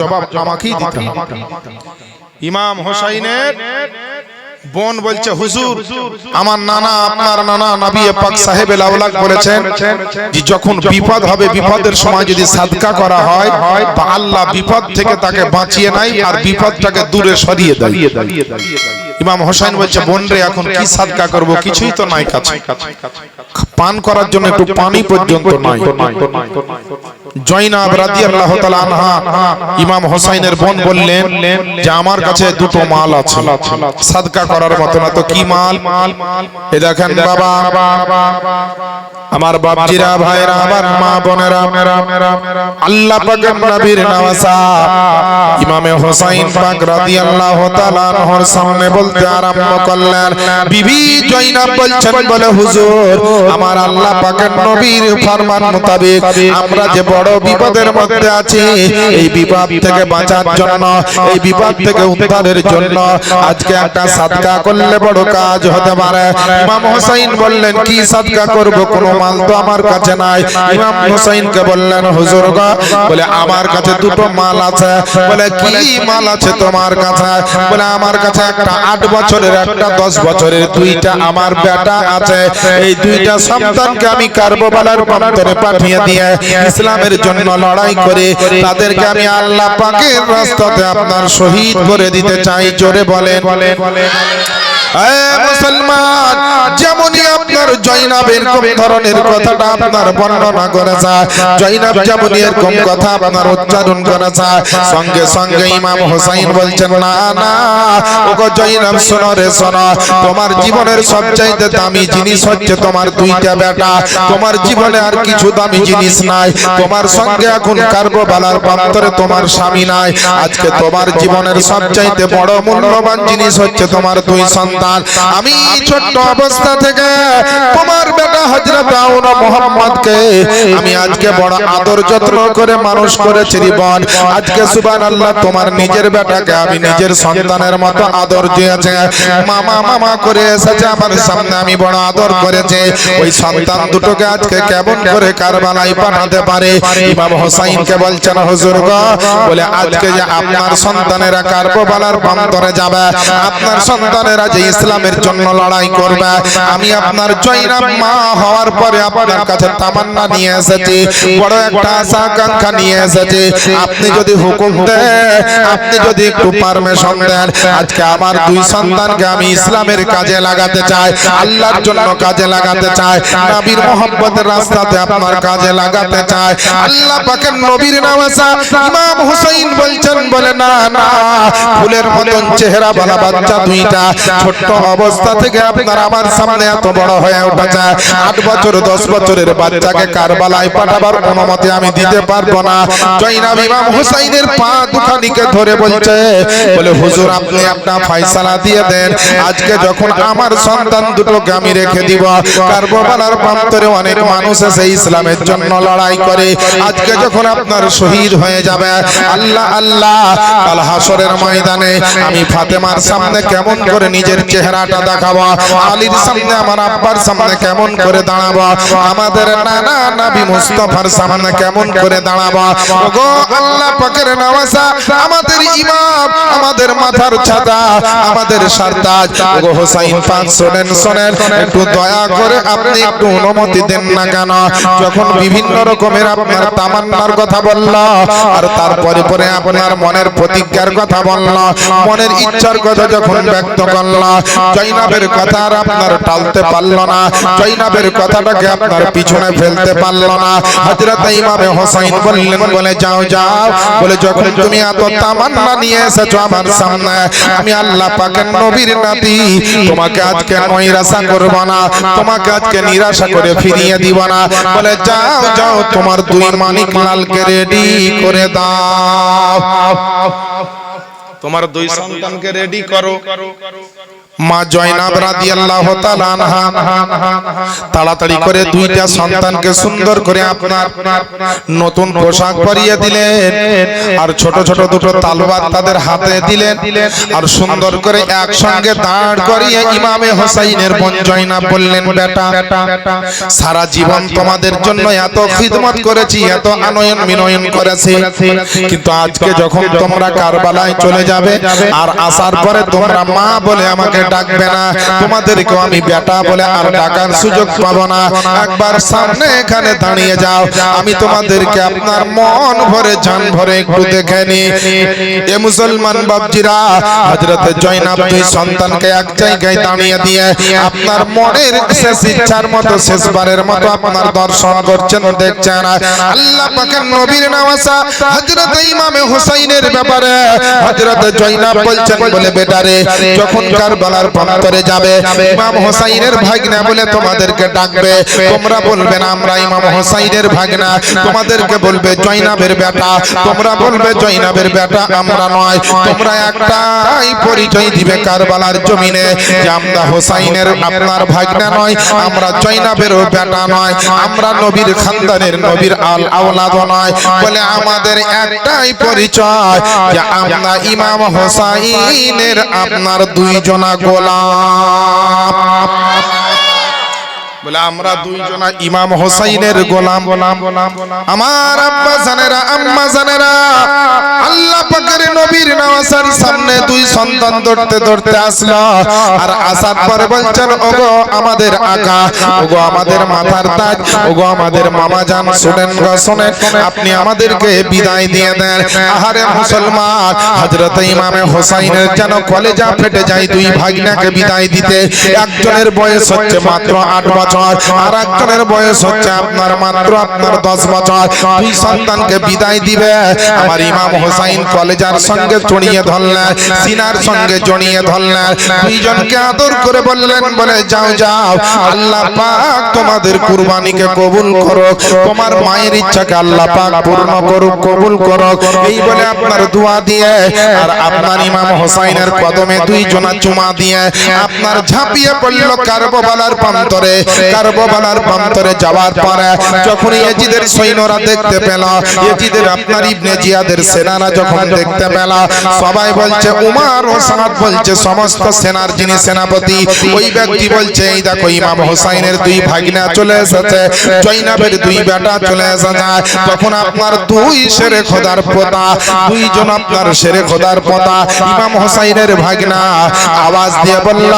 জবাব আমাকেই দিতে হবে। ইমাম হোসাইনের বোন বলছে, হুজুর আমার নানা, আপনার নানা নবী পাক সাহেবেল আওলাদ বলেছেন যে যখন বিপদ হবে, বিপদের সময় যদি সাদকা করা হয় তা আল্লাহ বিপদ থেকে তাকে বাঁচিয়ে নেয় আর বিপদটাকে দূরে সরিয়ে দেয়। ইমাম হোসেন বলছে, বোন রে এখন কি সাদকা করব, কিছুই তো নাই কাছে, পান করার জন্য একটু পানি পর্যন্ত নাই। জয়নাব রাদিয়াল্লাহু তাআলা আনহা ইমাম হোসেনের বোন বললেন যে আমার কাছে দুটো মাল আছে সাদকা করার মতো না। তো কি মাল? এ দেখেন বাবা, আমার বাপজিরা, ভাইরা, আমার মা বোনেরা, আল্লাহ পাকের নবীর নওয়াজা ইমামে হোসেন পাক রাদিয়াল্লাহু তাআলা আনহুর সামনে বলতে আরম্ভ করলেন। বিবি জয়নাব বলছেন, বলে হুজুর আমার আল্লাহ পাকের নবীর ফরমান মোতাবেক আমরা যে বড় বিপদের মধ্যে আছি, এই বিপদ থেকে বাঁচার জন্য, এই বিপদ থেকে উদ্ধারের জন্য আজকে একটা সাদকা করলে বড় কাজ হতে পারে। ইমাম হোসেন বললেন, কি সাদকা করব, কোনো মাল তো আমার কাছে নাই। ইমাম হোসেনকে বললেন, হুজুর গো, বলে আমার কাছে দুটো মাল আছে। বলে কি মাল আছে তোমার কাছে? বলে আমার কাছে একটা 8 বছরের, একটা 10 বছরের, দুইটা আমার বেটা আছে। এই দুইটা সন্তানকে আমি কারবালার প্রান্তরে পাঠিয়ে দিয়ে ইসলামের জন্য লড়াই করে তাদেরকে আমি আল্লাহ পাকের রাস্তাতে আপনার শহীদ করে দিতে চাই। জোরে বলেন। মুসলমান, যেমনই আপনার জয়নাবের কোন ধরনের কথাটা আপনার বর্ণনা করেছে, জয়নাব যেমনই এরকম কথা আপনার উচ্চারণ করেছে, সঙ্গে সঙ্গে ইমাম হোসেন বলছেন, না না ওগো জয়নাব, শোনো রে শোনো, তোমার জীবনের সবচাইতে দামি জিনিস হচ্ছে তোমার দুইটা বেটা। তোমার জীবনে আর কিছু দামি জিনিস নাই। তোমার সঙ্গে এখন কারবালার প্রান্তরে তোমার স্বামী নাই। আজকে তোমার জীবনের সবচাইতে বড় মূল্যবান জিনিস হচ্ছে তোমার দুই সন্তান। আমি ছোট্ট অবস্থা থেকে তোমার বেটা হযরত আউনা মুহাম্মদকে আমি আজকে বড় আদর যত্ন করে মানুষ করেছি বোন। আজকে সুবহানাল্লাহ, তোমার নিজের বেটাকে আমি নিজের সন্তানের মতো আদর দিয়েছি। মামা মামা করে এসেছে আমার সামনে, আমি বড় আদর করেছি। ওই সন্তান দুটোকে আজকে কেমন করে কারবালায় পাঠাতে পারে? ইমাম হোসেনকে বলছেন, হুজুর গো, বলে আজকে যে আপনার সন্তানেরা কারবালার প্রান্তরে যাবে, আপনার সন্তানেরা যে ইসলামের জন্য লড়াই করবে, আমি আপনার জয়নাব মা হওয়ার পরে আপনার কাছে তামান্না নিয়ে এসেছি, বড় একটা আশা আকাঙ্ক্ষা নিয়ে এসেছি। আপনি যদি হুকুম দেন, আপনি যদি একটু পারমিশন দেন, আজকে আমার দুই সন্তানকে আমি ইসলামের কাজে লাগাতে চাই, আল্লাহর জন্য কাজে লাগাতে চাই, নবীর মহব্বতের রাস্তাতে আপনার কাজে লাগাতে চাই। আল্লাহ পাকের নবীর নওয়াজা ইমাম হোসেন বলছেন, বলে না না, ফুলের মতন চেহারা वाला বাচ্চা দুইটা ছোট অবস্থা থেকে আপনার আমার সামনে এত বড় হয়ে উঠেছে। 8 বছর 10 বছরের বাচ্চাকে কারবালায় পাঠাবার অনুমতি আমি দিতে পারবো না। জয়নাব ইমাম হোসেনের পা দুখানিকে ধরে বলছে, বলে হুজুর আপনি আপনার ফয়সালা দিয়ে দেন। আজকে যখন আমার সন্তান দুটোকে আমি রেখে দিব, কারবালার প্রান্তরে অনেক মানুষ এসে ইসলামের জন্য লড়াই করে, আজকে যখন আপনার শহীদ হয়ে যাবে, আল্লাহ আল্লাহ, কাল হাসরের ময়দানে আমি ফাতেমার সামনে কেমন করে নিজের চেহারাটা দেখাবো, আলীর সামনে, আমার আব্বার সামনে কেমন করে দাঁড়াবো, আমাদের নানা নবী মুস্তাফার সামনে কেমন করে দাঁড়াবো। ওগো আল্লাহ পাকের নওয়াজা, আমাদের ইমাম, আমাদের মাথার ছাতা, আমাদের সরতাজ, ওগো হোসেন পাক, শুনেন শুনেন, একটু দয়া করে আপনি একটু অনুমতি দেন না কেন? যখন বিভিন্ন রকমের আপনার তামান্নার কথা বলল, আর তারপরে পরে আপনার মনের প্রতিজ্ঞার কথা বলল, মনের ইচ্ছার কথা যখন ব্যক্ত করল, জয়নাবের কথা আর আপনার টালতে পারল না, জয়নাবের কথাটাকে আপনার পিছনে ফেলতে পারল না। হযরত ইমামে হোসেন বললেন, বলে যাও যাও, বলে যখন তুমি এত তামান্না নিয়ে এসেছো আমার সামনে, আমি আল্লাহ পাকের নবীর নাতি, তোমাকে আজকে নৈরাশা করব না, তোমাকে আজকে নিরাশা করে ফিরিয়ে দিব না। বলে যাও যাও, তোমার দুই মানিক লালকে রেডি করে দাও, তোমার দুই সন্তানকে রেডি করো। মা জয়নাব রাদিয়াল্লাহু তাআলা আনহা তাড়াতাড়ি করে দুইটা সন্তানকে সুন্দর করে আপনার নতুন পোশাক পরিয়ে দিলেন আর ছোট ছোট দুটো তলোয়ার তাদের হাতে দিলেন আর সুন্দর করে একসঙ্গে দাঁড় করিয়ে ইমামে হোসাইনের বোন জয়নাব বললেন, বেটা সারা জীবন তোমাদের জন্য এত খিদমত করেছি, এত আনয়ন বিনয়ন করেছি, কিন্তু আজকে যখন তোমরা কারবালায় চলে যাবে আর আসার পরে তোমরা মা বলে আমাকে ডাকবে না, তোমাদেরকে আমি বেটা বলে আর ডাকার সুযোগ পাবো না। একবার সামনে এখানে দাঁড়িয়ে যাও, আমি তোমাদেরকে আপনার মন ভরে জান ভরে একটু দেখে নি। এ মুসলমান বাপজিরা, হযরত জয়নাব দুই সন্তানকে এক জায়গায় দাঁড়িয়ে দিয়ে আপনার মনের শেষ ইচ্ছার মতো শেষবারের মতো আপনার দর্শন করছেন, দেখছেন। আল্লাহ পাকের নবীর নওয়াজা হযরত ইমামে হোসাইনের ব্যাপারে হযরত জয়নাব বলছেন, বলে বেটারে যখন কারবালার প্রান্তরে যাবে ইমাম হোসাইনের ভাগনা বলে তোমাদেরকে ডাকবে, তোমরা বলবে না আমরা ইমাম হোসাইনের ভাগনা, তোমাদেরকে বলবে জয়নাবের বেটা, তোমরা বলবে জয়নাবের বেটা আমরা নয়, তোমরা একটাই পরিচয় দিবে কারবালার জমিনে যে আমরা হোসাইনের আপনার ভাগনা নয়, আমরা জয়নাবেরও বেটা নয়, আমরা নবীর খানদানের নবীর আল আওলাদ নয়, বলে আমাদের একটাই পরিচয় যে আমরা ইমাম হোসাইনের আপনার দুইজনা গোলাম, বলে আমরা দুইজনা ইমাম হোসাইনের গোলাম। আমার আব্বা জানেরা আম্মা জানেরা, আল্লাহ পাকের নবীর নওয়াজার সামনে দুই সন্তান দৌড়তে দৌড়তে আসলো আর আসার পরে বলছেন, ওগো আমাদের আকা, ওগো আমাদের মাথার তাজ, ওগো আমাদের মামা জান, শুনেন গো শুনেন, আপনি আমাদেরকে বিদায় দিয়ে দেন। আহারে মুসলমান, হযরত ইমামে হোসাইনের যেন কলেজা ফেটে যায় দুই ভাগনাকে বিদায় দিতে। একজনের বয়স হচ্ছে মাত্র 8 বছর আর একজনের বয়স হচ্ছে আপনার মাত্র 10 বছর। দুই সন্তানকে বিদায় দিবে, আমার ইমাম হোসাইন কলেজার সঙ্গে জড়িয়ে ধরলেন, সিনার সঙ্গে জড়িয়ে ধরলেন, দুইজনকে আদর করে বললেন, বলে যাও যাও, আল্লাহ পাক তোমাদের কুরবানিকে কবুল করুক, তোমার মায়ের ইচ্ছাকে আল্লাহ পাক পূর্ণ করুক, কবুল করুক, এই বলে আপনার দোয়া দিয়ে আর আপনার ইমাম হোসাইনের কদমে দুইজনা চুমা দিয়ে আপনার ঝাঁপিয়ে পড়ল কারবালার প্রান্তরে। কারবালার প্রান্তরে যাওয়ার পরে যখন ইয়াজিদের সৈন্যরা দেখতে পেল, ইয়াজিদের আপনার ইবনে জিয়াদের সেনারা যখন দেখতে পেল, সবাই বলছে, উমর ও সাদ বলছে, সমস্ত সেনার যিনি সেনাপতি ওই ব্যক্তি বলছে, এই দেখো ইমাম হোসাইনের দুই ভাগনা চলে এসেছে, জয়নাবের দুই বেটা চলে এসেছে। তখন আপনার দুই শেরে খোদার পোতা, দুইজন আপনার শেরে খোদার পোতা ইমাম হোসাইনের ভাগনা আওয়াজ দিয়ে বলল,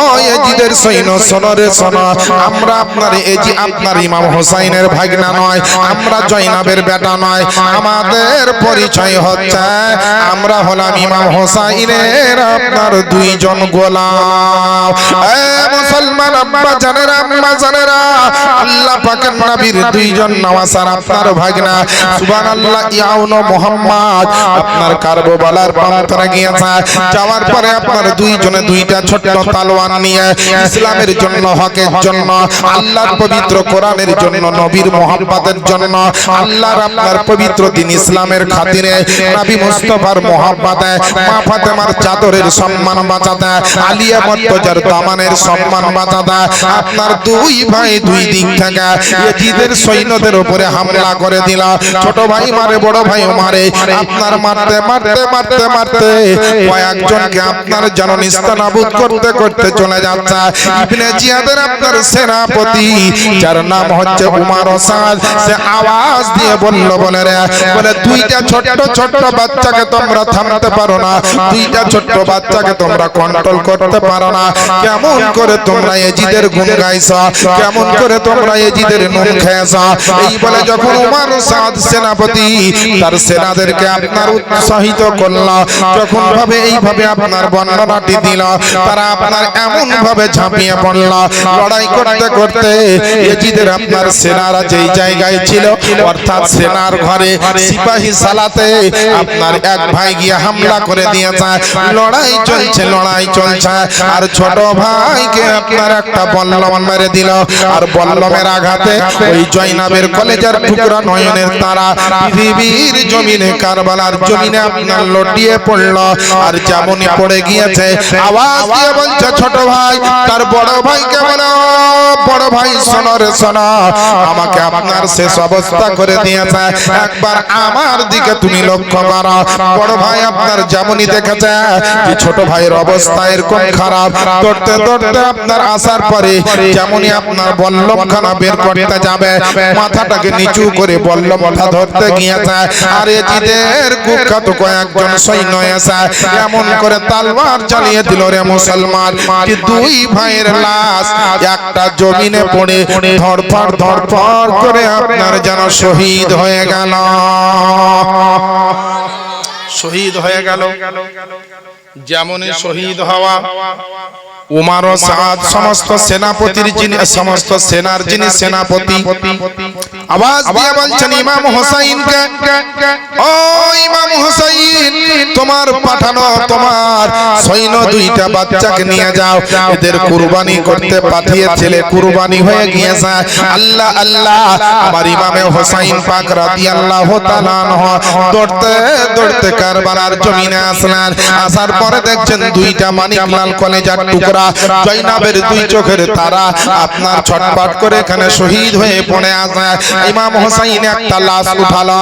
ও ইয়াজিদের সৈন্য শোনো রে শোনো, আমরা আপনার এজি আপনার ইমাম হোসাইনের ভাগনা নয়, আমরা জয়নাবের বেটা নয়, আমাদের পরিচয় হচ্ছে আমরা হলাম ইমাম হোসাইনের আপনার দুইজন গোলাম। এ মুসলমান আব্বা জানেরা আম্মা জানেরা, আল্লাহ পাকের নবীর দুইজন নওয়াসার আপনার ভাগনা সুবহানাল্লাহ ইয়াউনো মুহাম্মদ আপনার কারবালার প্রান্তরে গিয়েছে। যাওয়ার পরে আপনার দুইজনে দুইটা ছোট্ট তলোয়ার নিয়ে ইসলামের জন্য, হকের জন্য, আল্লাহর পবিত্র কোরআনের জন্য, নবীর মোহাব্বতের জন্য, আল্লাহর আপনার পবিত্র দিন ইসলামের খাতিরে, নবী মুস্তাফার মোহাব্বতে, মা ফাতেমার চাদরের সম্মান বাঁচাতে, আলিয়া মর্তজার দামানের সম্মান বাঁচাতে আপনার দুই ভাই দুই দিক থেকে ইয়াজিদের সৈন্যদের উপরে হামলা করে দিল। ছোট ভাই মারে, বড় ভাইও মারে, আপনার মারতে মারতে মারতে মারতে কয়েকজনকে আপনার যেন নিস্তানাবুদ করতে করতে চলে যাচ্ছে। ইবনে জিয়াদের আপনার সেনাপতি যার নাম হচ্ছে উমর ও সাদ, সে আওয়াজ দিয়ে বলল, বলে রে, বলে দুইটা ছোট্ট ছোট্ট বাচ্চাকে তোমরা থামাতে পারো না, দুইটা ছোট্ট বাচ্চাকে তোমরা কন্ট্রোল করতে পারো না, কেমন করে তোমরা ইয়াজিদের গুণ গাইছো, কেমন করে তোমরা ইয়াজিদের নুন খেয়েছো। এই বলে যখন উমর ও সাদ সেনাপতি তার সেনাদেরকে আপনার উৎসাহিত করল, যখন ভাবে এইভাবে আপনার বর্ণনাটি দিল, তারা আপনার এমন ভাবে ঝাঁপিয়ে পড়ল, লড়াই করতে করতে ইয়াজিদের আপনার সেনারা যেই জায়গায় ছিল, অর্থাৎ সেনার ঘরে সিপাহী সালাতে আপনার এক ভাই গিয়ে হামলা করে দিয়েছে। লড়াই চলছে আর ছোট ভাইকে আপনার একটা বল্লম মেরে দিল আর বল্লমের আঘাতে ওই জয়নাবের কলেজার টুকরা নয়নের তারা পৃথিবীর জমিনে কারবালার জমিনে আপনার লটিয়ে পড়ল আর যেমনই পড়ে গিয়েছে আওয়াজ দিয়ে বলছে ছোট ভাই তার বড় ভাইকে বলো বড় ভাই শোনো রে শোনো আমাকে আপনার শেষ অবস্থা করে দিয়েছে একবার আমার দিকে তুমি লক্ষ্য করো বড় ভাই আপনার যেমনই দেখেছে যে ছোট ভাইয়ের অবস্থা এরকম খারাপ দৌড়তে দৌড়তে আপনার আসার পরে যেমনই আপনার বল্লমখানা বের করতে যাবে মাথাটাকে নিচু করে বল্লমটা ধরতে গিয়েছে আর এজিদের কুখ্যাত কয়েকজন সৈন্য এসে এমন করে তালওয়ার চালিয়ে দিল রে মুসলমান যে দুই ভাইয়ের লাশ একটা জমিনে পড়ে ধড়ফড় করে আপনার যেন শহীদ হয়ে গেল যেমনই শহীদ হওয়া উমার ও সাদ সমস্ত সেনাপতির যিনি সমস্ত সেনার যিনি সেনাপতি আওয়াজ দিয়ে বলছেন ইমাম হোসাইনকে ও ইমাম হোসাইন তোমার পাঠানো তোমার সৈন্য দুইটা বাচ্চাকে নিয়ে যাও এদের কুরবানি করতে পাঠিয়েছিলে কুরবানি হয়ে গিয়েছে আল্লাহ আল্লাহ আমার ইমামে হোসাইন পাক রাদিয়াল্লাহু তাআলা আনহু দৌড়তে দৌড়তে কারবালার জমিনে আসলেন আসার পরে দেখছেন দুইটা মানিকলাল কলেজার টুকরা জয়নাবের দুই চোখের তারা আপনার ছটপট করে এখানে শহীদ হয়ে পড়ে আছে ইমাম হোসাইন একটা লাশ উঠালো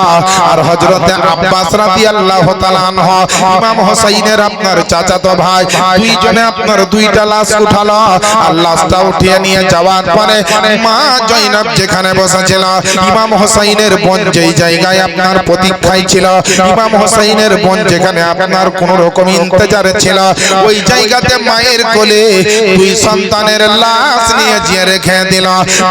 আর হযরতে আব্বাস রাদিয়াল্লাহু তাআলা আনহু ইমাম হোসাইনের আপনার চাচাতো ভাই দুইজনে আপনার দুইটা লাশ উঠালো আর লাশটা উঠিয়ে নিয়ে যাওয়ার পরে মা জয়নাব যেখানে বসেছিল ইমাম হোসাইনের বোন যেই জায়গায় আপনার প্রতীক্ষায় ছিল ইমাম হোসাইনের বোন যেখানে আপনার কোন রকম ইন্তজারে ছিল ওই জায়গাতে মায়ের কোলে দুই সন্তানের লাশ নিয়ে যে রেখে দিল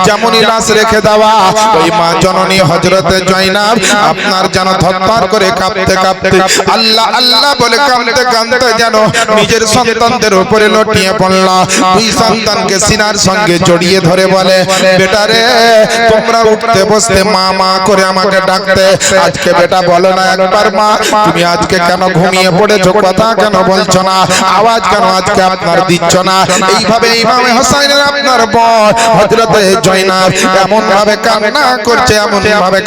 যেমনই লাশ রেখে দেওয়া ওই মা জননী হযরতে জয়নাব আপনার যেন থরথর করে কাঁপতে কাঁপতে আল্লাহ আল্লাহ বলে কাঁদতে কাঁদতে যেন নিজের সন্তানদের উপরে লটিয়ে পড়ল দুই সন্তানকে সিনার সঙ্গে জড়িয়ে ধরে বলে বেটা রে তোমরা উঠতে বসতে মা মা করে আমাকে ডাকতে আজকে বেটা বলো না একবার মা তুমি আজকে কেন ঘুমিয়ে পড়েছো কথা কেন বলছো না আওয়াজ কেন আজকে আপনার দিচ্ছ না এইভাবে ইমাম হোসাইনের আপনার বোন হযরতে জয়নাব এমন ভাবে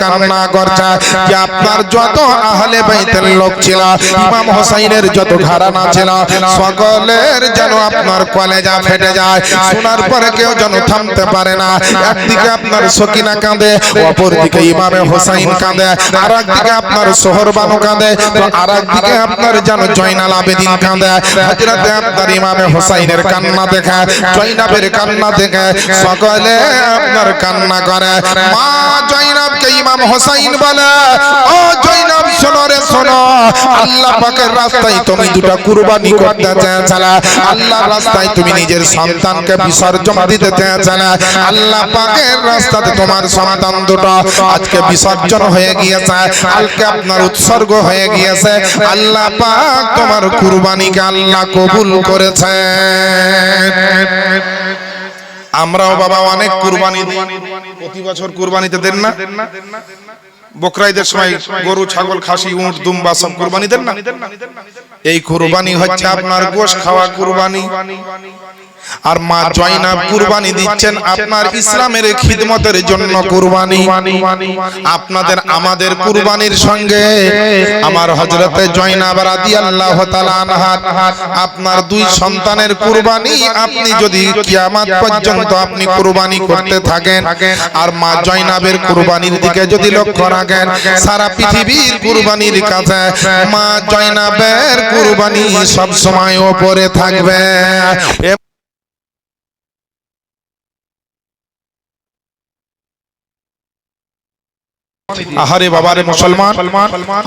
কান্না করছে যে আপনার যত আহলে বাইতের লোক ছিল ইমাম হোসাইনের যত ঘরানা ছিল সকলের যেন আপনার কলেজা ফেটে যায় শোনার পরে কেউ যেন থামতে পারে না একদিকে আপনার সকিনা কাঁদে অপরদিকে ইমামে হোসাইন কাঁদে আর একদিকে আপনার সোহরবানু কাঁদে তো আর একদিকে আপনার যেন জয়নাল আবেদিন কাঁদে হযরতে আপনার ইমামে হোসাইনের কান্না দেখে জয়নাবের কান্না দেখে সকলে আপনার কান্না করে মা জয়নাবকে ইমাম হোসাইন বলে ও জয়নাব শোনো রে শোনো আল্লাহ পাকের রাস্তায় তুমি দুটো কুরবানি করতে চেয়েছিলে আল্লাহর রাস্তায় তুমি নিজের সন্তানকে বিসর্জন দিতে চেয়েছিলে আল্লাহ পাকের রাস্তাতে তোমার সন্তান দুটো আজকে বিসর্জন হয়ে গিয়েছে কালকে আপনার উৎসর্গ হয়ে গিয়েছে আল্লাহ পাক তোমার কুরবানিকে আল্লাহ কবুল করেছে আমরাও বাবা অনেক কুরবানি দিই প্রতি বছর কুরবানিতে দেন না বকরাইদের সময় গরু ছাগল খাসি উট দুম্বা সব কুরবানি দেন না এই কুরবানি হচ্ছে আপনার গোশত খাওয়া কুরবানি আর মা জয়নাব কুরবানি দিচ্ছেন আপনার ইসলামের খিদমতের জন্য কুরবানি আপনাদের আমাদের কুরবানির সঙ্গে আমার হযরতে জয়নাব রাদিয়াল্লাহু তাআলা আনহা আপনার দুই সন্তানের কুরবানি আপনি যদি কিয়ামত পর্যন্ত আপনি কুরবানি করতে থাকেন আর মা জয়নাবের কুরবানির দিকে যদি লক্ষ্য রাখেন সারা পৃথিবীর কুরবানির কাছে মা জয়নাবের কুরবানি সব সময় উপরে থাকবে আহারে বাবারে মুসলমান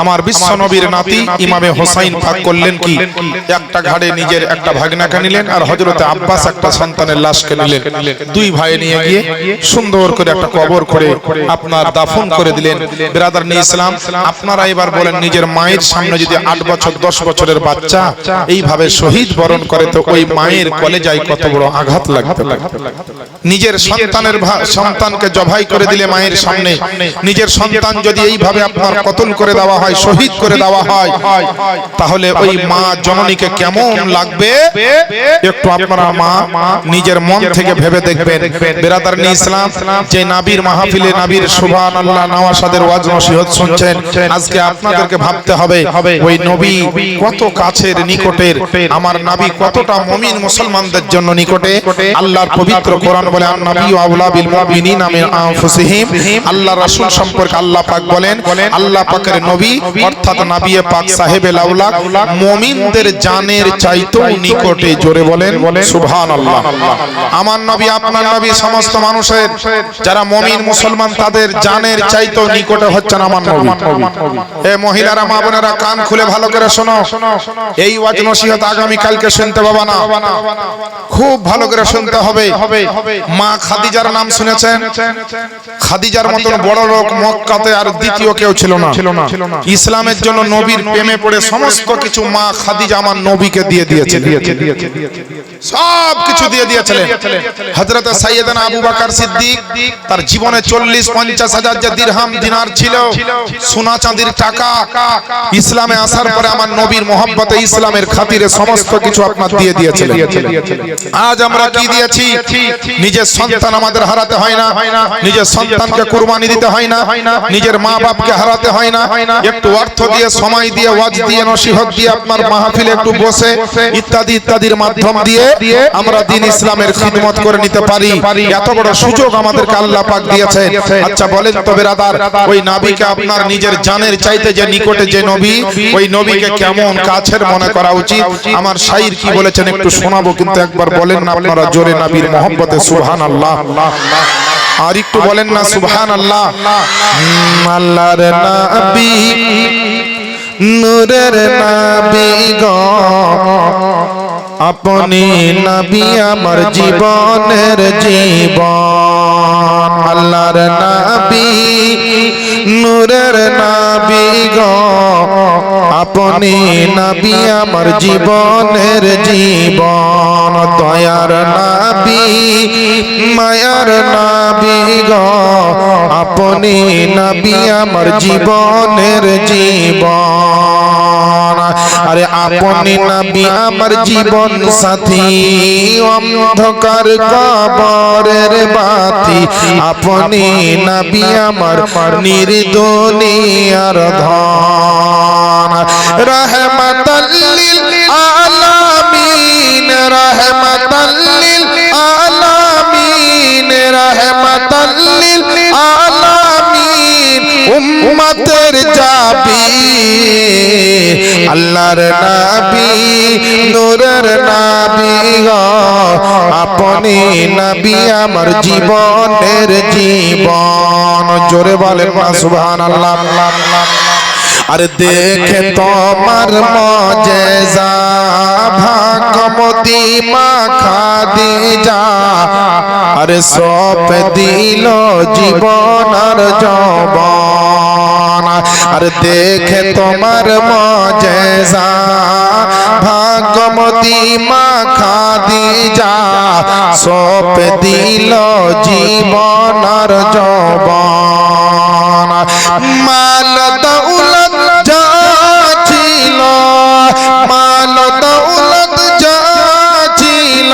আমার বিশ্ব নবীর নাতি ইমামে হোসাইন পাক করলেন কি একটা ঘাড়ে নিজের একটা ভাগনাকে নিলেন আর হযরতে আব্বাস একটা সন্তানের লাশকে নিলেন দুই ভাই নিয়ে গিয়ে সুন্দর করে একটা কবর করে আপনার দাফন করে দিলেন ব্রাদারনি ইসলাম আপনারা এবার বলেন নিজের মায়ের সামনে যদি 8 বছর 10 বছরের বাচ্চা এইভাবে শহীদ বরণ করে তো ওই মায়ের কলেজায় কত বড় আঘাত লাগতে লাগে নিজের সন্তানকে জবাই করে দিলে মায়ের সামনে নিজের সন্তান যদি এইভাবে আপনার কতল করে দেওয়া হয়, শহীদ করে দেওয়া হয়, তাহলে ওই মা জননীকে কেমন লাগবে একটু আপনারা মা নিজের মন থেকে ভেবে দেখবেন। বেরাদারনি ইসলাম, যে নবীর মাহফিলে নবীর সুবহানাল্লাহ নওয়াসাদের ওয়াজ নসিহত শুনছেন, আজকে আপনাদেরকে ভাবতে হবে ওই নবী কত কাছের নিকটের, আমার নবী কতটা মুমিন মুসলমানদের জন্য নিকটে। আল্লাহর পবিত্র কোরআন বলে আন-নবী আউলা বিল মুমিনিনা মিন আনফুসিহিম। আল্লাহ রাসূল সম্পর্কে আল্লাহ পাক বলেন, আল্লাহ পাকের নবী অর্থাৎ নবী পাক সাহেবে লাউলাক মুমিনদের জানের চাইতেও নিকটে। জোরে বলেন সুবহানাল্লাহ। আমার নবী আপনার নবী সমস্ত মানুষের যারা মুমিন মুসলমান তাদের জানের চাইতেও নিকটে হচ্ছেন আমার নবী। এ মহিলারা মা বোনেরা কান খুলে ভালো করে শোনো, এই ওয়াজ নসিহত আগামী কালকে শুনতে পাবা না, খুব ভালো করে শুনতে হবে। মা খাদিজার নাম শুনেছেন? খাদিজার মতন বড় লোক মক্কাতে আর দ্বিতীয় কেউ ছিল না। ইসলামের জন্য নবীর প্রেমে পড়ে সমস্ত কিছু মা খাদিজা আমার নবীকে দিয়ে দিয়েছে, সব কিছু দিয়ে দিয়েছিলেন। হযরত সাইয়েদনা আবু বকর সিদ্দিক তার জীবনে 40-50 হাজার যে দিরহাম দিনার ছিল, সোনা চাঁদির টাকা, ইসলামে আসার পরে আমার নবীর মহব্বতে ইসলামের খাতিরে সমস্ত কিছু আপনার দিয়ে দিয়েছিলেন। আজ আমরা কি দিয়েছি? নিজের সন্তান আমাদের হারাতে হয় না, নিজের সন্তানকে কুরবানি দিতে হয় না, নিজের মা বাপকে হারাতে হয় না, একটু অর্থ দিয়ে, সময় দিয়ে, ওয়াজ দিয়ে, নসিহত দিয়ে, আপনার মাহফিলে একটু বসে ইত্যাদি ইত্যাদির মাধ্যম দিয়ে আমরা দ্বীন ইসলামের খিদমত করে নিতে পারি। এত বড় সুযোগ আমাদেরকে আল্লাহ পাক দিয়েছে। আচ্ছা বলেন তো বেরাদার, ওই নবীকে আপনার নিজের জানের চাইতে যে নিকটে যে নবী, ওই নবীকে কেমন কাছের মনে করা উচিত? আমার শাইর কি বলেছেন একটু শোনাবো, কিন্তু একবার বলেন না আপনারা জোরে নবীর মহব্বতে সুবহানাল্লাহ। আর একটু বলেন না সুবহানাল্লাহ। আল্লাহর নবী নূরের নবী গো, আপনি নবী আমার জীবনের জীবন। আল্লাহর নবী নূরের নবী গো, আপনি নবী আমার জীবনের জীবন। দয়ার নবী মায়ার নবী গো, আপনি নবী আমার জীবনের জীবন। আরে আপনি নবী আমার জীবন সাথী, অন্ধকার কবরের বাতি, আপনি নবী আমার নির্দুনিয়ার ধন। রহমাতাল লিল আলামিন, রহমাতাল লিল আলামিন, রহমাতাল লিল আলামিন, উম্মতের জাবি আল্লাহর নবী নূরের নবী গো, আপনি নবী আমার জীবনের জীবন। জোরে বলেন না সুবহানাল্লাহ। আরে দেখে তোমার মুজিজা, ভাগমতী মা খাদিজা, আরে সব দিল জীবন আর যৌবন। আরে দেখে তোমার মুজিজা, ভাগমতী মা খাদিজা, সব দিল জীবন আর যৌবন। মাল দৌলত যা ছিল, মাল দৌলত যা ছিল,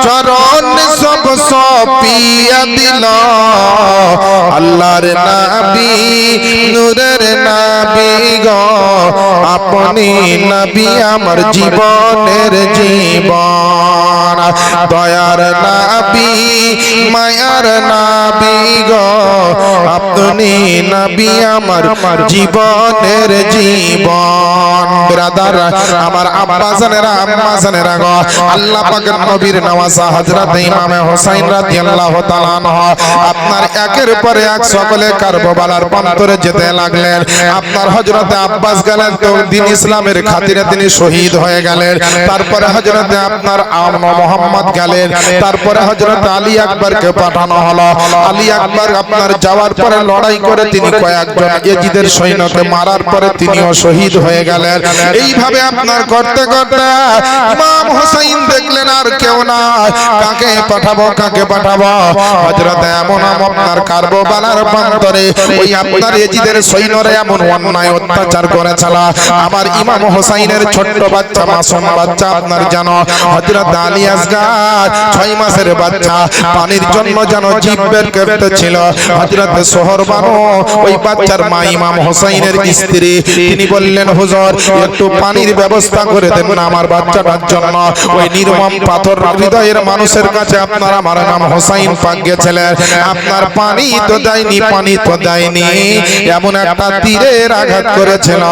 চরণ সব সপিয়া দিল। আল্লাহর নবী নূরের নবী গো, আপনি নবী আমার জীবনের জীবন। দয়ার নবী মায়ার নবী গো, আপনি নবী আমার জীবনের জীবন। ব্রাদার আমার আব্বা জানেরা আম্মা জানেরা গো, আল্লাহ পাকের নবীর নওয়াজা হযরত ইমাম হুসাইন রাদিয়াল্লাহু তাআলা আনহু আপনার একের পর এক সকলে কারবালার প্রান্তরে যেতে লাগলেন। আপনার হযরত আব্বাস গেলেন তো দ্বীন ইসলামের খাতিরে তিনি শহীদ হয়ে গেলেন। তারপরে হযরত আপনার মুহাম্মদ গেলেন। তারপরে হযরত আলী আকবরকে পাঠানো হলো। আলী আকবর আপনার যাওয়ার পরে লড়াই করে তিনি কয়েকজন ইয়াজিদের সৈন্যকে মারার পরে তিনিও শহীদ হয়ে গেলেন। এইভাবে আপনার করতে করতে ইমাম হোসেন দেখলেন আর কেউ না, কাকে পাঠাবো হযরত এমন আপনার কারবালার প্রান্তরে ওই আপনার ইয়াজিদের সৈন্যরা এমন অন্যায় অত্যাচার করেছিল। আমার ইমাম হোসেনের ছোট্ট বাচ্চা মাসুম বাচ্চা আপনার জানো হযরত আলী আসগার 6 মাসের বাচ্চা পানির জন্য জানো জিভ বের করতেছিল। হযরত সোহরবানু ওই বাচ্চার মা ইমাম হোসেনের স্ত্রী, তিনি বললেন হুজুর একটু পানির ব্যবস্থা করে দেন না আমার বাচ্চাটার জন্য। ওই নির্মম পাথর হৃদয়ের মানুষের কাছে আপনার আমার নাম হোসেন পাক গেছিলেন, আপনার পানি তো দেয়নি এমন একটা তীরের আঘাত করেছিল।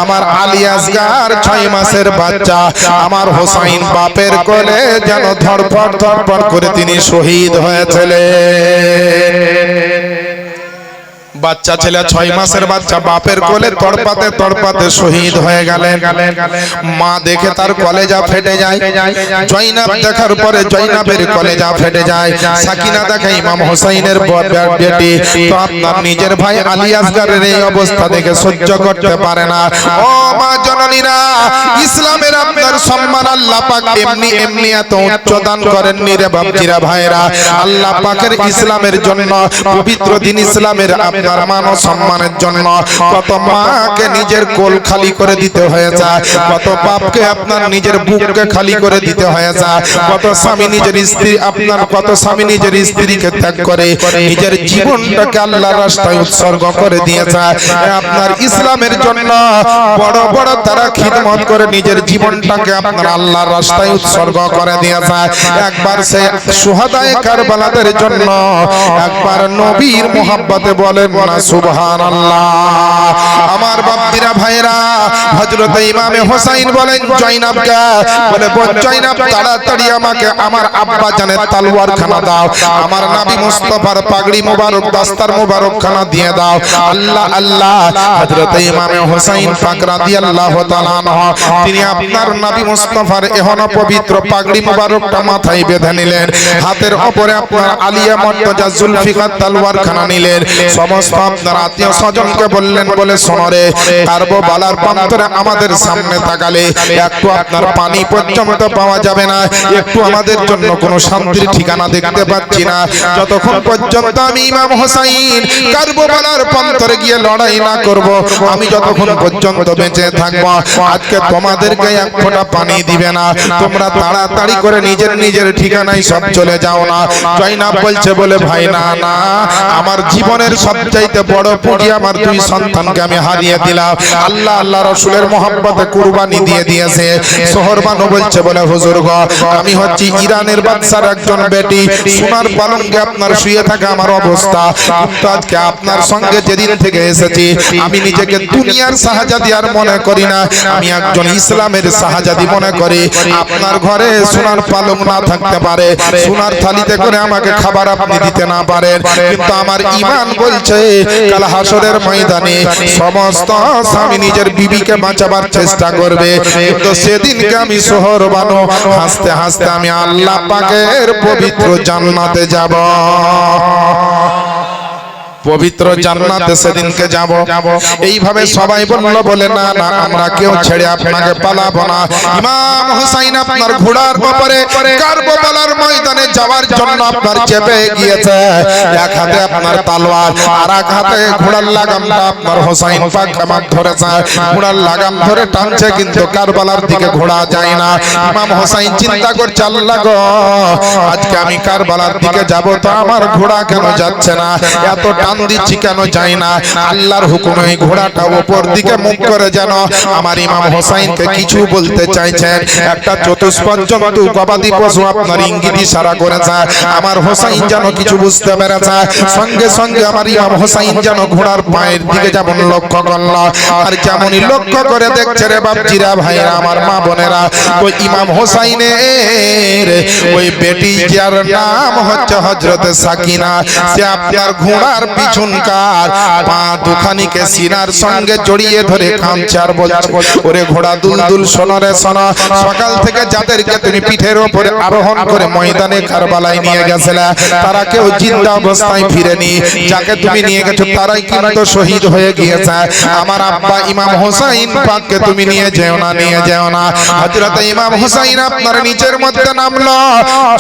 আমার আলী আসগার 6 মাসের বাচ্চা আমার হোসেন বাপের কোলে যেন ধড়ফড় করে তিনি শহীদ হয়েছিলেন। বাচ্চা ছেলে 6 মাসের বাচ্চা বাপের কোলে তড়পাতে শহীদ হয়ে গেলেন। মা দেখে তার কলেজা ফেটে যায়, জয়নাব দেখার পরে জয়নাবের কলেজা ফেটে যায়। সাকিনা দেখে ইমাম হোসেনের বেটি, তো আপনার নিজের ভাই আলী আসগারের এই অবস্থা দেখে সহ্য করতে পারে না। ও মা জননীরা, ইসলামের আপনার সম্মান আল্লাহ পাক এমনি এত উচ্চ দান করেননি রে বাপজিরা ভাইরা। আল্লাহ পাকের ইসলামের জন্য, পবিত্র দিন ইসলামের আপনার মান ও সম্মানের জন্য কত মাকে নিজের কোল খালি করে দিতে হয়েছে, কত বাপকে আপনার নিজের বুককে খালি করে দিতে হয়েছে, কত স্বামী নিজের স্ত্রীকে ত্যাগ করে নিজের জীবনটাকে আল্লাহর রাস্তায় উৎসর্গ করে দিয়েছে। আপনার ইসলামের জন্য বড় বড় তারা খিদমত করে নিজের জীবনটাকে আপনার আল্লাহর রাস্তায় উৎসর্গ করে দিয়েছে। একবার সে শুহাদায়ে কারবালাদের জন্য একবার নবীর মোহাব্বতে বলেন না সুবহানাল্লাহ। আমার বাপজিরা ভাইরা, হযরত ইমাম হোসেন বলেন জয়নাবকে, বলে জয়নাব তাড়াতাড়ি আমাকে আমার আব্বা জানের তলোয়ার খানা দাও, আমার নবী মুস্তাফার পাগড়ি মোবারক দস্তার মোবারক খানা দিয়ে দাও। আল্লাহ আল্লাহ, হযরত ইমাম হোসেন পাক রাদিয়াল্লাহু তাআলা আনহু তিনি আপনার নবী মুস্তাফার এহন পবিত্র পাগড়ি মোবারকটা মাথায় বেঁধে নিলেন, হাতের উপরে আপনার আলিয়া মর্তজা জুলফিকার তলোয়ার খানা নিলেন। সমস্ত আপনার আত্মীয় স্বজনকে বললেন, বলে শোনো রে, কারবালার প্রান্তরে আমাদের সামনে তাকালে একটু আপনার পানি পর্যন্ত পাওয়া যাবে না, একটু আমাদের জন্য কোনো শান্তির ঠিকানা দেখতে পাচ্ছি না। যতক্ষণ পর্যন্ত আমি ইমাম হোসেন কারবালার প্রান্তরে গিয়ে লড়াই না করব, আমি যতক্ষণ পর্যন্ত বেঁচে থাকব, আজকে তোমাদেরকে এক ফোঁটা পানি দিবে না। তোমরা তাড়াতাড়ি করে নিজের ঠিকানায় সব চলে যাও না। জয়নাব বলছে, বলে ভাই না না, আমার জীবনের সবচাইতে বড় পুঁজি আমার 2 সন্তানকে আমি হারিয়ে দিলাম, আল্লাহ রাসূলের মহব্বতে কুরবানি দিয়ে দিয়েছে। সোহরবানু বলছে, বলে হুজুর গো, আমি হচ্ছি ইরানের বাদশার একজন বেটি, সোনার পালঙ্কে আপনার শুয়ে থাকা আমার অবস্থা, কিন্তু আজকে আপনার সঙ্গে যেদিন থেকে এসেছি আমি নিজেকে দুনিয়ার শাহজাদি আর মনে করি না, আমি একজন ইসলামের শাহজাদি মনে করি। আপনার ঘরে সোনার পালঙ্ক না থাকতে পারে, সোনার থালিতে করে আমাকে খাবার আপনি দিতে না পারেন, কিন্তু আমার ঈমান বলছে কাল হাসরের ময়দানে সমস্ত স্বামী নিজের বিবিকে বাঁচাবার চেষ্টা করবে, কিন্তু সেদিনকে আমি সোহরবানু হাসতে হাসতে আমি আল্লাহ পাকের পবিত্র জান্নাতে যাব, পবিত্র জান্নাতে সেদিনকে যাব। এইভাবে সবাই বলল, বলে না না, আমরা কেউ ছেড়ে আপনাকে পালাবো না। ইমাম হোসেন আপনার ঘোড়ার উপরে কারবালার ময়দানে যাওয়ার জন্য আপনার চেপে গিয়েছে, এক হাতে আপনার তলোয়ার আর এক হাতে ঘোড়ার লাগামটা আপনার হোসেন পাক আমার ধরেছে, ঘোড়ার লাগাম ধরে টানছে, কিন্তু কারবালার দিকে ঘোড়া যায় না। ইমাম হোসেন চিন্তা করছে, আল্লাহ গো, আজকে আমি কারবালার দিকে যাব, তো আমার ঘোড়া কেন যাচ্ছে না, এত টান দিচ্ছি কেন যায় না। আল্লাহর হুকুমে এই ঘোড়াটা উপর দিকে মুখ করে যেন আমার ইমাম হোসেনকে কিছু বলতে চাইছেন। একটা চতুষ্পদ জন্তু গবাদি পশু আপনার ইঙ্গিত ইশারা করেছে, আমার হোসেন যেন কিছু বুঝতে পেরেছে। সঙ্গে সঙ্গে আমার ইমাম হোসেন যেন ঘোড়ার পায়ের দিকে যেমন লক্ষ্য করল, আর যেমনই লক্ষ্য করে দেখছে রে বাপজিরা ভাইরা, আমার মা বোনেরা, ওই ইমাম হোসেনের ওই বেটি যার নাম হচ্ছে হযরত সাকিনা, সে আপনার ঘোড়ার পিছনকার পা দুখানিকে সিনার সঙ্গে জড়িয়ে ধরে কাঁদছে আর বলছে, ওরে ঘোড়া দুলদুল শোনো রে শোনো, সকাল থেকে যাদেরকে তুমি পিঠের উপরে আরোহণ করে ময়দানে কারবালায় নিয়ে গেছিলে, তারা কেউ জিন্দা অবস্থায় ফিরেনি। যাকে তুমি নিয়ে গেছো তারাই কিন্তু শহীদ হয়ে গিয়েছে। আমার আব্বা ইমাম হোসাইন পাককে তুমি নিয়ে যেও না, নিয়ে যেও না। হযরত ইমাম হোসাইন আপনার নিচের মধ্যে নামলো।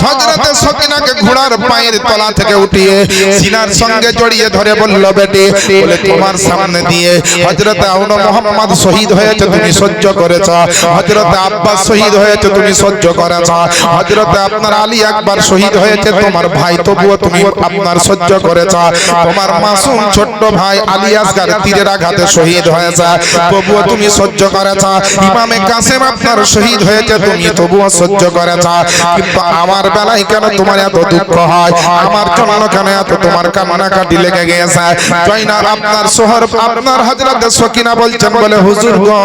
হযরত সকিনাকে ঘোড়ার পায়ের তলা থেকে উঠিয়ে সিনার সঙ্গে জড়িয়ে ধরে বলল, বেটি বলে তোমার সামনে দিয়ে হযরত আউন মোহাম্মদ শহীদ হয়েছে, তুমি সহ্য করেছো। হযরত আব্বাস শহীদ হয়েছে, তুমি সহ্য করেছো। হযরত আপনার আলী আকবর শহীদ হয়েছে, তোমার ভাই, তবুও তুমি আপনার সহ্য করেছো। তোমার মাসুম ছোট্ট ভাই আলী আসগার তীরের আঘাতে শহীদ হয়েছে, তবুও তুমি সহ্য করেছো। ইমামে কাসেম আপনার শহীদ হয়েছে, তুমি তবুও সহ্য করেছো। কিন্তু আমার বেলায় কেন তোমার এত দুঃখ হয়? আমার জন্য কেন এত তোমার কান্নাকাটি লেগে গেছে? জয়নাব আপনার শহর আপনার হযরত সকিনা বলছেন, বলে হুজুর গো,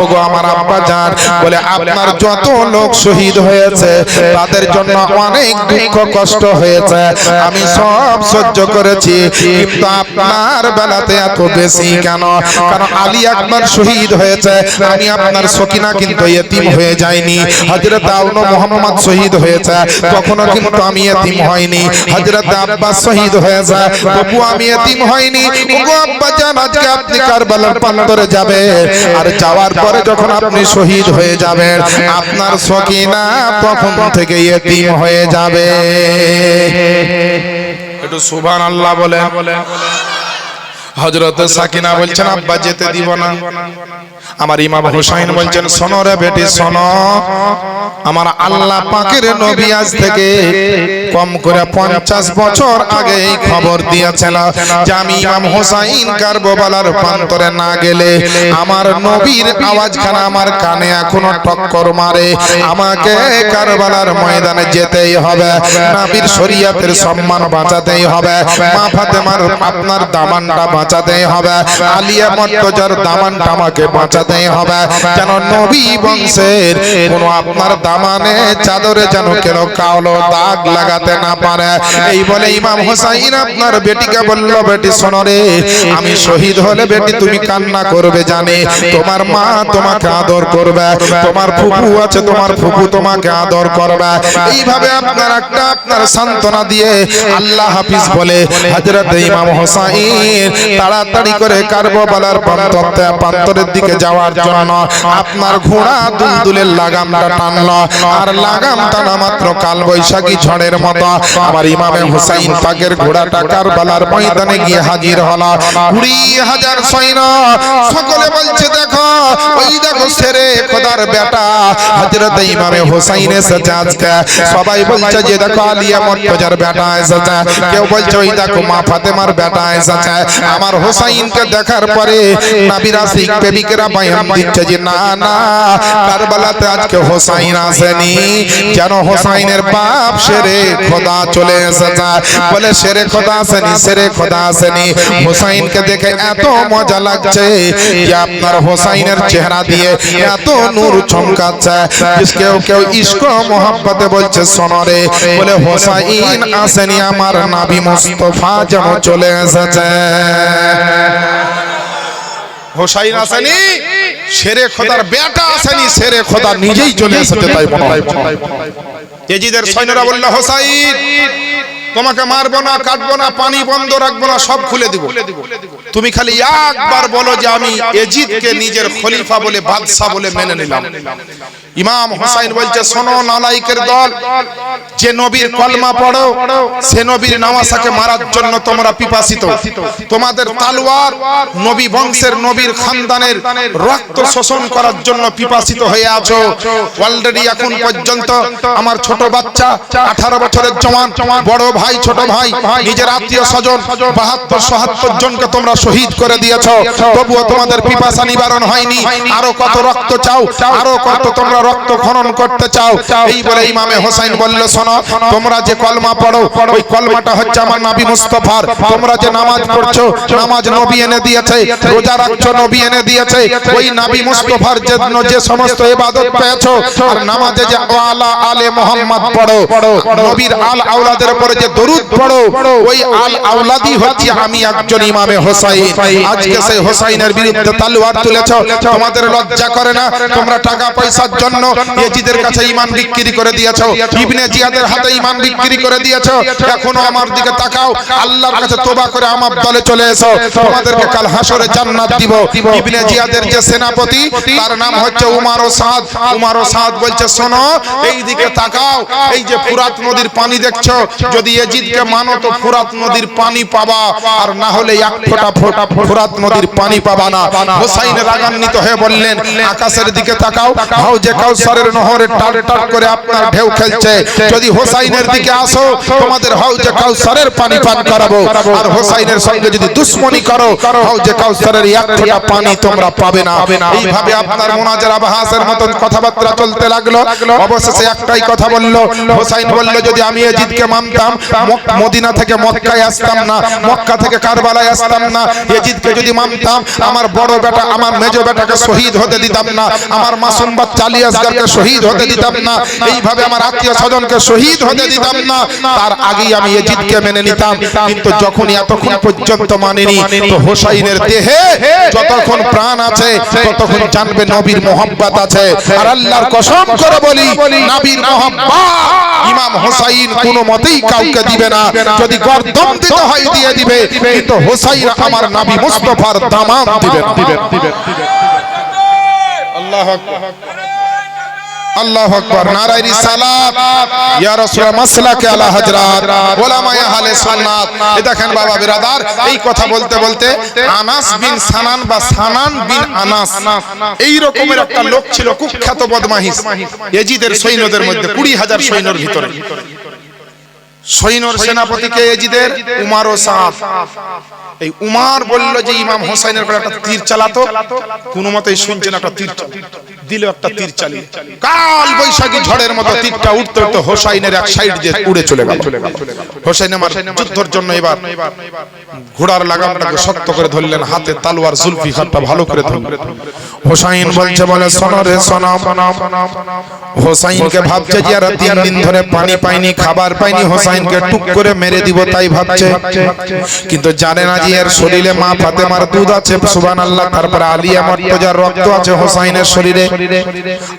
ওগো আমার আব্বা জান, বলে আপনার যত লোক শহীদ হয়েছে তাদের জন্য অনেক দুঃখ কষ্ট হয়েছে, আমি সব সহ্য করেছি, কিন্তু আপনার বেলাতে এত বেশি কেন? কারণ আলী আকবর শহীদ হয়েছে, আমি আপনার সকিনা কিন্তু ইতিম হয়ে যায়নি। হযরত আউন মোহাম্মদ শহীদ হয়েছে, তখনও কিন্তু আমি ইতিম হয়নি। হযরত আব্বাস শহীদ হয়েছে, তবু আমি ইতিম হয়নি। ওগো আব্বা জান, আজকে আপনি কারবালার প্রান্তরে যাবেন, আর যাওয়ার পরে যখন আপনি শহীদ হয়ে যাবেন, আপনার সকিনা তখন থেকে ইতিম হয়ে যাবে। একটু সুবহানাল্লাহ বলে। হযরত সাকিনা বলছেন, আব্বা যেতে দিব না। আমার ইমাম হুসাইন বলছেন, শোনো রে বেটি শোনো, আমার আল্লাহ পাকের নবী আজ থেকে কম করে 50 বছর আগে এই খবর দিয়েছিল যে আমি ইমাম হুসাইন কারবালার প্রান্তরে না গেলে আমার নবীর আওয়াজখানা আমার কানে এখনো টক্কর মারে। আমাকে কারবালার ময়দানে যেতেই হবে, নবীর শরীয়তের সম্মান বাঁচাতেই হবে, মা ফাতেমার আপনার দামানটা বাঁচাতেই হবে, আলিয়া মর্তজার দামানটা আমাকে বাঁচাতেই হবে, যেন নবী বংশের কোনো আপনার দামানে চাদরে যেন কেন কালো দাগ লাগাতে না পারে। এই বলে ইমাম হোসাইন আপনার বেটিকে বলল, বেটি শোনো রে, আমি শহীদ হলে বেটি তুমি কান্না করবে জানি, তোমার মা তোমাকে আদর করবে, তোমার ফুফু আছে তোমার ফুফু তোমাকে আদর করবে। এইভাবে আপনার একটা আপনার সান্ত্বনা দিয়ে আল্লাহ হাফিজ বলে হযরত ইমাম হোসাইন তাড়াতাড়ি করে কারবালার প্রান্তরের দিকে যাওয়ার জন্য আপনার ঘোড়া দুলদুলের লাগামটা টানলো, আর লাগাম টানা মাত্র কাল বৈশাখী ঝড়ের মতো আমার ইমামে হুসাইন পাকের ঘোড়াটা কারবালার ময়দানে গিয়ে হাজির হলো। 20,000 সৈন্য, সকলে বলছে দেখো, ওই দেখো শেরে খোদার বেটা হযরত ইমামে হুসাইন এসেছে আজকে। সবাই বলছে যে দেখো আলিয়া মর্তজার বেটা এসেছে, কেউ বলছে ওই দেখো মা ফাতেমার বেটা এসেছে। আমার হুসাইনকে দেখার পরে নবীর আশিক প্রেমিকেরা বয়ান দিচ্ছে যে না না, কারবালাতে আজকে হুসাইন আসেনি, যেন হুসাইনের বাপ শেরে খোদা চলে এসেছে। বলে শেরে খোদা আসেনি, শেরে খোদা আসেনি। হুসাইনকে দেখে এত মজা লাগছে যে আপনার হুসাইনের চেহারা দিয়ে এত নূর চমকাচ্ছে, কেউ কেউ ইশক মোহাব্বতে বলছে শোনো রে, বলে হুসাইন আসেনি, আমার নবী মুস্তাফা যেন চলে এসেছে। হুসাইন আসেনি, শেরে খোদার বেটা আসেনি, শেরে খোদা নিজেই চলে এসেছে। তাই মনে হয় এজিদের সৈন্যরা বলল, হুসাইন তোমাকে মারবো না, কাটবো না, পানি বন্ধ রাখবো না, সব খুলে দিব, তুমি খালি একবার বলো যে আমি এজিদকে নিজের খলিফা বলে বাদশা বলে মেনে নিলাম। ইমাম হুসাইন বলছে, শোনো নালায়েকের দল, যে নবীর কলমা পড়ো সে নবীর নওয়াসাকে মারার জন্য তোমরা পিপাসিত, তোমাদের তলোয়ার নবী বংশের নবীর খানদানের রক্ত শোষণ করার জন্য পিপাসিত হয়ে আছো। অলরেডি এখন পর্যন্ত আমার ছোট বাচ্চা 18 বছরের জওয়ান, বড় ভাই ছোট ভাই, নিজের আত্মীয় স্বজন 72-74 জনকে তোমরা শহীদ করে দিয়েছো, তবুও তোমাদের পিপাসা নিবারণ হয়নি। আরো কত রক্ত চাও, আরো কত তোমরা রক্ত খনন করতে চাও। এই বলে ইমামে হোসাইন বলল, শোনো তোমরা যে কলমা পড়ো ওই কলমাটা হচ্ছে আমার নবী মুস্তাফার, তোমরা যে নামাজ পড়ছো নামাজ নবী এনে দিয়েছে, রোজা রাখছো নবী এনে দিয়েছে, ওই নবী মুস্তাফার জন্য যে সমস্ত ইবাদত পেয়েছো, আর নামাজে যে আলা আলে মুহাম্মদ পড়ো, নবীর আল আওলাদের উপরে যে দরুদ পড়ো ওই আল আওলাদি হচ্ছে আমি একজন ইমামে হোসাইন আজকে সেই হোসাইনের বিরুদ্ধে তলোয়ার তুলেছো তোমাদের লজ্জা করে না তোমরা টাকা পয়সার জন্য ইয়াজিদের কাছে ঈমান বিক্রি করে দিয়েছো ইবনে জিয়াদের হাতে ঈমান বিক্রি করে দিয়েছো এখনো আমার দিকে তাকাও আল্লাহর কাছে তওবা করে আমার দলে চলে এসো তোমাদেরকে কাল হাসরে জান্নাত দিব ইবনে জিয়াদের যে সেনাপতি তার নাম হচ্ছে উমার ও সাদ বলছে শোনো এই দিকে তাকাও এই যে ফুরাত নদীর পানি দেখছো যদি ইয়াজিদকে মানো তো ফুরাত নদীর পানি পাবা আর না হলে এক ফোঁটা ফুরাত নদীর পানি পাবা না হোসাইন রাগান্বিত হয়ে বললেন আকাশের দিকে তাকাও হাউজে কাউসারের নহরে টাট টাট করে আপনার ঢেউ খেলছে যদি হোসাইনের দিকে আসো তোমাদের হাউজে কাউসারের পানি পান করাবো আর হোসাইনের সঙ্গে যদি দুশমনি করো হাউজে কাউসারের এক ফোঁটা পানি তোমরা পাবে না এইভাবে আপনার মুনাজারা বাহাসের মত কথাবার্তা চলতে লাগলো অবশেষে একটাই কথা বলল হোসাইন বলল যদি আমি ইয়াজিদকে মানতাম মদিনা থেকে মক্কায় আসতাম না মক্কা থেকে কারবালায় আসতাম না ইয়াজিদকে যদি মানতাম আমার বড় বেটা আমার মেজো বেটাকে শহীদ হতে দিতাম না আমার মাসুম বাচ্চা আলী আসগরকে শহীদ হতে দিতাম না এইভাবে আমার আত্মীয় স্বজনকে শহীদ হতে দিতাম না তার আগেই আমি ইয়াজিদকে মেনে নিতাম কিন্তু যখন এতক্ষণ পর্যন্ত মানিনি তো হোসাইনের দেহে যতক্ষণ প্রাণ আছে ততক্ষণ জানবে নবীর মোহাব্বত আছে আর আল্লাহর কসম করে বলি নবীর মোহাব্বত ইমাম হোসাইন কোনো মতেই কাউকে দিবে না যদি গর্দন দিতে হয় দিয়ে দিবে কিন্তু হোসাইন আমার নবী মুস্তাফার দামান দিবেন আল্লাহু আকবার আল্লাহু আকবার নারায়ে রিসালাত ইয়া রাসূলুল্লাহ মাসলাকে আলা হযরত উলামায়ে আহলে সুন্নাত এই দেখেন বাবা বিরাদার এই কথা বলতে বলতে আনাস বিন সানান বা সানান বিন আনাস এই রকমের একটা লোক ছিল কুখ্যাত বদমাইশ ইয়াজিদের সৈন্যদের মধ্যে 20000 সৈন্যর ভিতরে সৈন্যর সেনাপতিকে ইয়াজিদের উমার ও সাদ এই উমার বলল যে ইমাম হোসাইনের উপর একটা তীর চালাতো কোনো মতেই শুনছেন একটা তীর দিল একটা তীর চালিয়ে কাল বৈশাখী ঝড়ের মতো তীরটা উঠতে উঠতে হোসাইনের এক সাইড দিয়ে উড়ে চলে গেল হোসাইন আমার যুদ্ধের জন্য এবার ঘোড়ার লাগামটাকে শক্ত করে ধরলেন হাতে তলোয়ার জুলফিকারটা ভালো করে ধরলেন হোসাইন বলছে বলে শোনো রে শোনো হোসাইনকে ভাবছে যে আর 3 দিন ধরে পানি পাইনি খাবার পাইনি হোসাইনকে টুক করে মেরে দিব তাই ভাবছে কিন্তু জানে না যে এর শরীরে মা ফাতেমার দুধ আছে সুবহানাল্লাহ তারপর আলিয়া মুর্তজার রক্ত আছে হোসাইনের শরীরে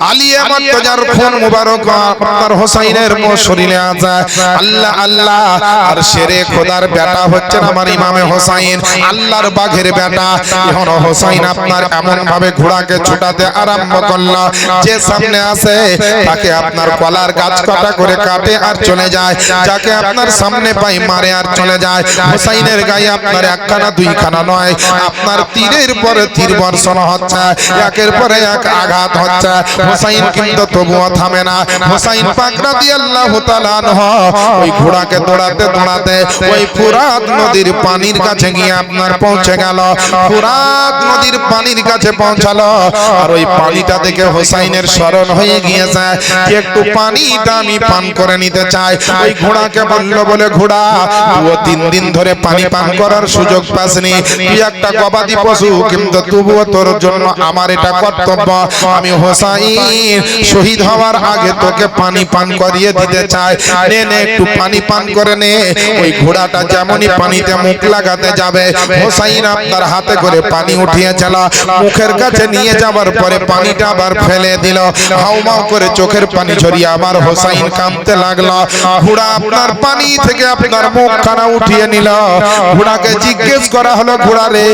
আলিয়া মুর্তজার খুন মুবারক আপনার হোসাইনের শরীরে আছে আল্লাহ আল্লাহ আর শেরে খোদার বেটা হচ্ছেন আমার ইমামে হোসাইন আল্লাহর বাঘের বেটা এখন হোসাইন আপনার এমন ভাবে ঘোড়াকে ছুটাতে আরম্ভ করল যে সামনে আসে তাকে আপনার কলার গাছ কাটা করে কাটে আর চলে যায় যাকে আপনার সামনে পাই মারে আর চলে যায় হোসাইনের গায়ে আপনার একখানা দুইখানা নয় আপনার তীরের পরে তীর বর্ষণ হচ্ছে একের পরে এক আঘাত হচ্ছে হোসাইন কিন্তু তবুও থামে না হোসাইন পাক রাদিয়াল্লাহু তাআলা আনহু ওই ঘোড়াকে দৌড়াতে দৌড়াতে ওই ফুরাত নদীর পানির কাছে গিয়ে আপনার পৌঁছে গেল ফুরাত নদীর পানির কাছে পৌঁছালো আর ওই পানিটা দেখে হোসাইনের স্মরণ হয়ে গিয়েছে যে একটু পানিটা আমি পান করে নিতে চাই ওই ঘোড়াকে বলল বলে ঘোড়া তুই 3 দিন ধরে পানি পান করার সুযোগ পাসনি তুই একটা গবাদি পশু কিন্তু তবুও তোর জন্য আমার এটা কর্তব্য আমি হোসাইন শহীদ হওয়ার আগে তোকে পানি পান করিয়ে দিতে চাই নে নে একটু পানি পান করে নে ওই ঘোড়াটা যেমনই পানিতে মুখ লাগাতে যাবে হোসাইন আপনার হাতে করে পানি উঠিয়ে চালা মুখের কাছে নিয়ে যাবার পরে পানিটা আবার ফেলে দিল হাউমাউ করে চোখের পানি ঝরিয়ে আবার হোসাইন কাঁদতে লাগলো ঘোড়া আপনার পানি থেকে আপনার মুখখানা উঠিয়ে নিল ঘোড়াকে জিজ্ঞেস করা হলো ঘোড়া রে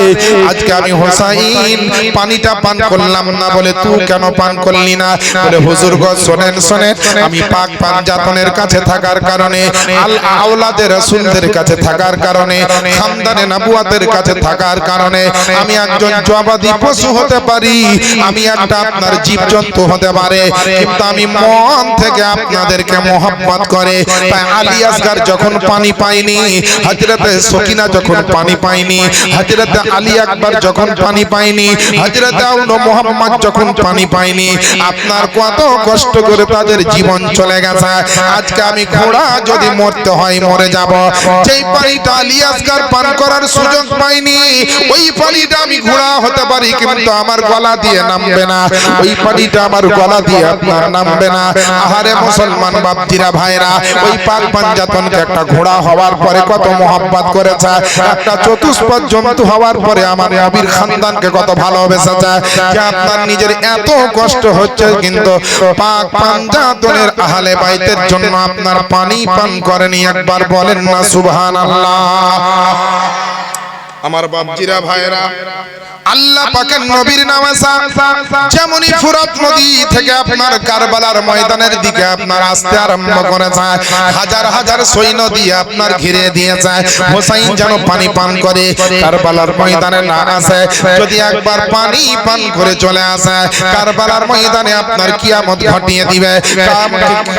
আজকে আমি হোসাইন পানিটা পান করলাম না বলে তুই কেন পান করলি না বলে হুজুর গো শুনেন শুনেন আমি পাক পাঞ্জাতনের কাছে থাকার কারণে আল আওলাদের রাসূলদের কাছে থাকার কারণে খানদানে নবুয়তের কাছে থাকার কারণে আমি একজন জবাদি পশু হতে পারি আমি একটা আপনার জীবজন্তু হতে পারে কিন্তু আমি মন থেকে আপনাদেরকে মোহাব্বত করে তাই আলী আসগর যখন পানি পাইনি হযরতে সকিনা যখন পানি পাইনি হযরতে আলী আকবর যখন পানি পাইনি হযরতে আউনো মুহাম্মদ যখন পানি পাইনি আপনার কত কষ্ট করে তাদের জীবন চলে গেছে আজকে আমি ঘোড়া যদি মরতে হয় মরে যাব যেই পানিটা আলী আসগর পান করার সুযোগ পাইনি ওই পানিটা আমি ঘোড়া হতে পারি কিন্তু আমার গলা দিয়ে নামবে না ওই পানিটা আমার গলা দিয়ে আপনার নামবে না আহারে মুসলমান বাপজিরা ভাইরা ওই পাক পাঞ্জাতনকে একটা ঘোড়া হওয়ার পরে কত মোহাব্বত করেছে, একটা চতুষ্পদ জন্তু হওয়ার পরে আমার নবীর খানদানকে কত ভালোবেসেছে, যে আপনার নিজের এত কষ্ট হচ্ছে কিন্তু পাক পাঞ্জাতনের আহলে বাইতের জন্য আপনার পানি পান করেনি। একবার বলেন না সুবহানাল্লাহ। আমার বাপজিরা ভাইরা, আল্লাহ পাকের নবীর নামাজা যেমনই ফুরাত নদী থেকে আপনার কারবালার ময়দানের দিকে আপনার আসতে আরম্ভ করে যায়, হাজার হাজার সৈন্য দিয়ে আপনার ঘিরে দিয়ে যায়। হোসাইন যেন পানি পান করে কারবালার ময়দানে না আসে, যদি একবার পানি পান করে চলে আসে কারবালার ময়দানে আপনার কিয়ামত ঘটিয়ে দিবে,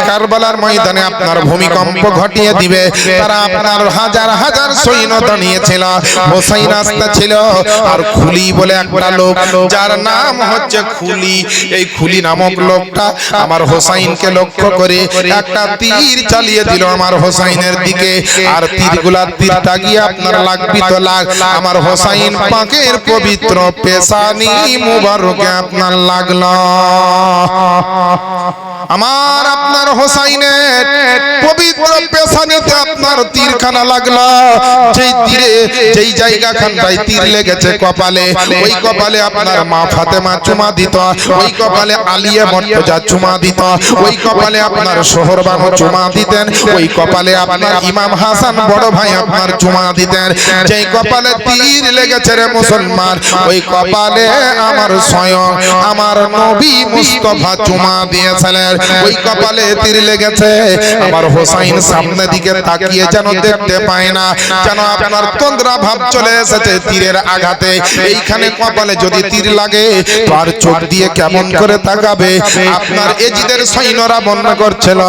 কারবালার ময়দানে আপনার ভূমিকম্প ঘটিয়ে দিবে। তারা আপনার হাজার হাজার সৈন্য দাঁড়িয়েছিল, হোসাইন আসতে ছিল। আর খুলি বলে একটা লোক, যার নাম হচ্ছে খুলি, এই খুলি নামক লোকটা আমার হোসাইনকে লক্ষ্য করে একটা তীর চালিয়ে দিল আমার হোসাইনের দিকে। আর তীরটা গিয়ে আপনার লাগবি তো লাগ আমার হোসাইন পাকের পবিত্র পেশানি মুবারকে আপনার লাগলো। আমার আপনার হোসাইনের পবিত্র পেশানিতে আপনার তীরখানা লাগলো। যেই তীরে যেই জায়গাখানটায় তীর লেগেছে কপালে, ওই কপালে আপনার মা ফাতেমা চুমা দিত, ওই কপালে আলিয়া মুর্তজা চুমা দিত, ওই কপালে আপনার শোহরবানু চুমা দিতেন, ওই কপালে আপনার ইমাম হাসান বড় ভাই আপনার চুমা দিতেন। যেই কপালে তীর লেগেছে রে মুসলমান, ওই কপালে আমার স্বয়ং আমার নবী মুস্তাফা চুমা দিয়েছিলেন। ওই কপালে তীর লেগেছে। আমার হোসাইন সামনে দিকে তাকিয়ে যেন দেখতে পায় না, যেন আপনার তন্দ্রা ভাব চলে এসেছে তীরের আঘাতে। এইখানে কপালে যদি তীর লাগে তো আর চোখ দিয়ে কেমন করে তাকাবে। আপনার এজিদের সৈন্যরা বর্ণনা করছিল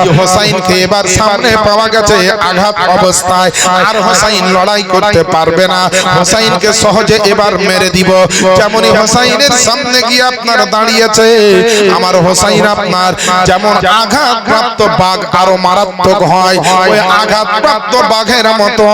যে হোসাইনকে এবার সামনে পাওয়া গেছে আঘাত অবস্থায়, আর হোসাইন লড়াই করতে পারবে না, হোসাইনকে সহজে এবার মেরে দিব। যেমনই হোসাইনের সামনে গিয়ে আপনার দাঁড়িয়েছে, আমার হোসাইন আপনার যেমন আঘাতপ্রাপ্ত বাঘ আরো মারাত্মক হয়, ওই আঘাতপ্রাপ্ত বাঘের মতো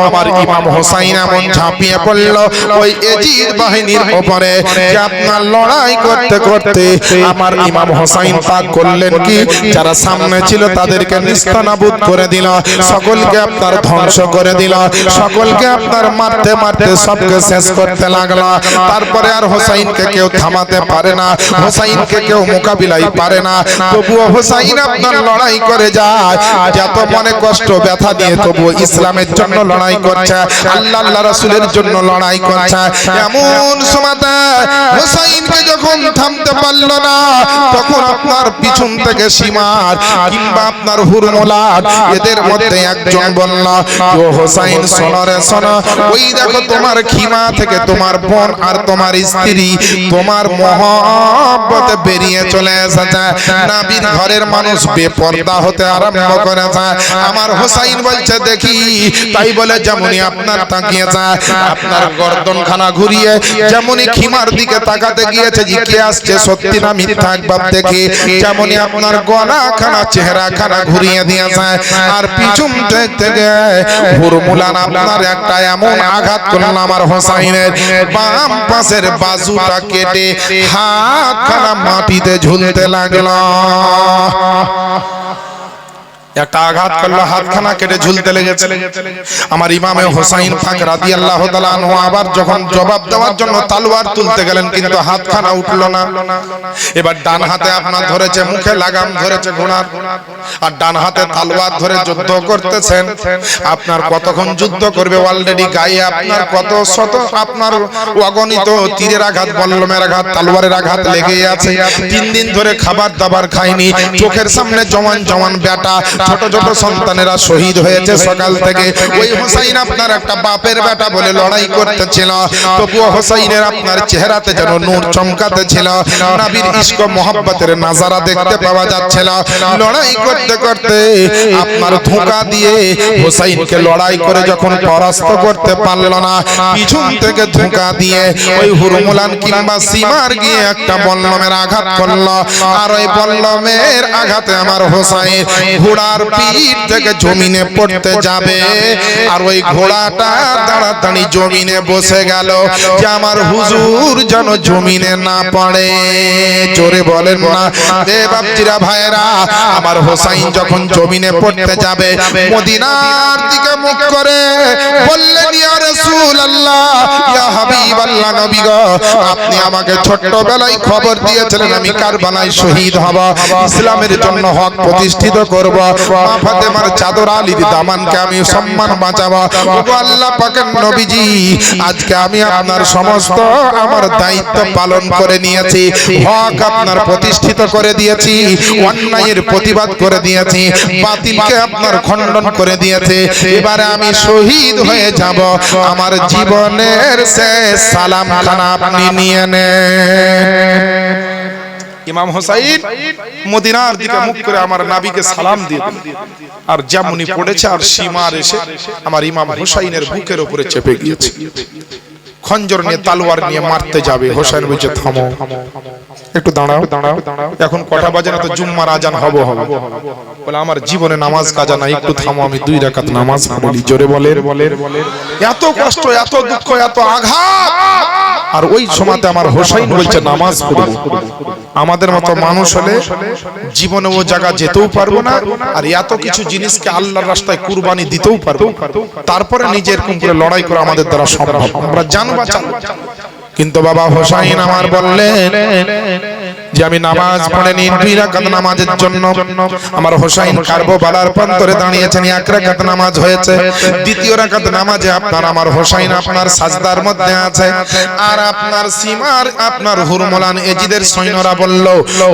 আমার ইমাম হোসাইন এমন ঝাঁপিয়ে পড়ল ওই এজিদ বাহিনীর উপরে, যে আপনার লড়াই করতে করতে আমার ইমাম হোসাইন পাক করলেন কি, যারা সামনে ছিল তাদেরকে নিস্তানাবুদ করে দিল, সকলকে আপনার ধ্বংস করে দিল, সকলকে আপনার মারতে মারতে সবকে শেষ করতে লাগলো। তারপরে আর হোসাইনকে কেউ থামাতে পারে না, হোসাইনকে কেউ মোকাবিলাই পারে না। তবুও হোসাইন আপনার লড়াই করে যায়, যত মনে কষ্ট ব্যথা দিয়ে তবুও ইসলামের জন্য লড়াই করছে, আল্লাহ রাসূলের জন্য লড়াই করছে। এমন সময় হোসাইনকে যখন থামতে পারল না, তখন আপনার পিছন থেকে সীমার কিংবা আপনার হুরমুলাট এদের মধ্যে একজন বলল, ও হোসাইন শোনো রে শোনো, ওই দেখো তোমার খিমা থেকে তোমার বোন আর তোমার স্ত্রী তোমার মহব্বতে বেরিয়ে চলে এসেছে, নবীর ঘরের মানুষ বেপরদা হতে আরম্ভ করেছে। আমার হোসাইন বলছে দেখি, তাই বলে যেমনই আপনার তাকিয়ে যায়, আপনার গর্দনখানা ঘুরিয়ে যেমনই খিমার দিকে তাকাতে গিয়েছে যে কে আসছে সত্যি না মিথ্যা একবার দেখি, যেমনই আপনার গলাখানা চেহারাখানা ঘুরিয়ে দিয়েছে। আর পিছন থেকে হুরমুলান আপনার একটা এমন আঘাত করল আমার হোসাইনের, বাম পাশের বাজুটা কেটে হাতখানা মাটিতে ঝুলতে লাগলো। একটা আঘাত করলো, হাতখানা কেটে ঝুলতে লেগেছে। আমার ইমামে হোসাইন পাক রাদিয়াল্লাহু তাআলা আনহু আবার যখন জবাব দেওয়ার জন্য তলোয়ার তুলতে গেলেন, কিন্তু হাতখানা উঠলো না। এবার ডান হাতে আপনার ধরেছে মুখে লাগাম ধরেছে ঘোড়ার, আর ডান হাতে তলোয়ার ধরে যুদ্ধ করতেছেন। আপনার কতক্ষণ যুদ্ধ করবে, অলরেডি গায়ে আপনার কত শত আপনার অগণিত তীরের আঘাত, বল্লমের আঘাত, তলোয়ারের আঘাত লেগেই আছে। 3 দিন ধরে খাবার দাবার খায়নি, চোখের সামনে জওয়ান জওয়ান বেটা ছোট ছোট সন্তানেরা শহীদ হয়েছে সকাল থেকে। ওই হোসাইন আপনার একটা বাপের বেটা বলে লড়াই করতেছিল, তবুও হোসাইনের আপনার চেহারাতে যেন নূর চমকাতে ছিল, নবীর ইশক মোহাব্বতের নাজারা দেখতে পাওয়া যাচ্ছিল। লড়াই করতে করতে আপনার ধোঁকা দিয়ে হোসাইনকে লড়াই করে যখন পরাস্ত করতে পারল না, পিছন থেকে ধোঁকা দিয়ে ওই হুরমুলান কিংবা সীমার গিয়ে একটা বল্লমের আঘাত করল। আর ওই বল্লমের আঘাতে আমার হোসাইন ঘোড়া ঘোড়ার পিঠ থেকে জমিনে পড়তে যাবে আর ওই ঘোড়াটা তাড়াতাড়ি জমিনে বসে গেল যে আমার হুজুর যেন জমিনে না পড়ে। জোরে বলেন না রে বাপজিরা ভাইরা। আমার হোসাইন যখন জমিনে পড়তে যাবে মদিনার দিকে মুখ করে বললেন ইয়া রাসূলুল্লাহ ইয়া হাবিবাল্লাহ নবী গো, আপনি আমাকে ছোটবেলায় খবর দিয়েছিলেন আমি কারবালায় শহীদ হব, ইসলামের জন্য হক প্রতিষ্ঠিত করব, মা ফাতেমার চাদর আলীর দামানকে আমি সম্মান বাঁচাবো। ওগো আল্লাহ পাকের নবীজি, আজকে আমি আপনার সমস্ত আমার দায়িত্ব পালন করে নিয়েছি, হক আপনার প্রতিষ্ঠিত করে দিয়েছি, অন্যায়ের প্রতিবাদ করে দিয়েছি, বাতিলকে আপনার খণ্ডন করে দিয়েছে, এবারে আমি শহীদ হয়ে যাব, আমার জীবনের শেষ সালাম খানা আপনি নিয়ে নেন। ইমাম হোসাইন মদিনার দিকে মুখ করে আমার নবীকে সালাম দিয়ে আর যেমনই পড়েছে আর সীমার এসে আমার ইমাম হোসাইনের বুকের উপরে চেপে গিয়েছে, খঞ্জর নিয়ে তালোয়ার নিয়ে মারতে যাবে। হোসেন বলছে থামো, একটু দাঁড়াও, এখন কটা বাজে না তো জুম্মার আজান হবে। বলে আমার জীবনে নামাজ কাজা নাই, একটু থামো, আমি 2 রাকাত নামাজ পড়ি। জোরে বলেন। এত কষ্ট, এত দুঃখ, এত আঘাত, আর ওই সময়তে আমার হোসাইন বলছে নামাজ পড়ব। আমাদের মতো মানুষ হলে জীবনে ও জায়গা যেতেও পারবো না, আর এত কিছু জিনিসকে আল্লাহর রাস্তায় কুরবানি দিতেও পারবো, তারপরে নিজের এরকম করে লড়াই করা আমাদের দ্বারা সম্ভব। আমরা জানবা চাল, কিন্তু বাবা হোসাইন আমার বললেন যে আমি নামাজ পড়ে নিন 2 রাকাত নামাজের জন্য। আমার হোসাইন কারবালার প্রান্তরে দাঁড়িয়েছেন, 1 রাকাত নামাজ হয়েছে, 2য় রাকাত নামাজে আপনার আমার হোসাইন আপনার সাজদার মধ্যে আছে, আর আপনার সীমার আপনার হুরমুলান এজিদের সৈন্যরা বলল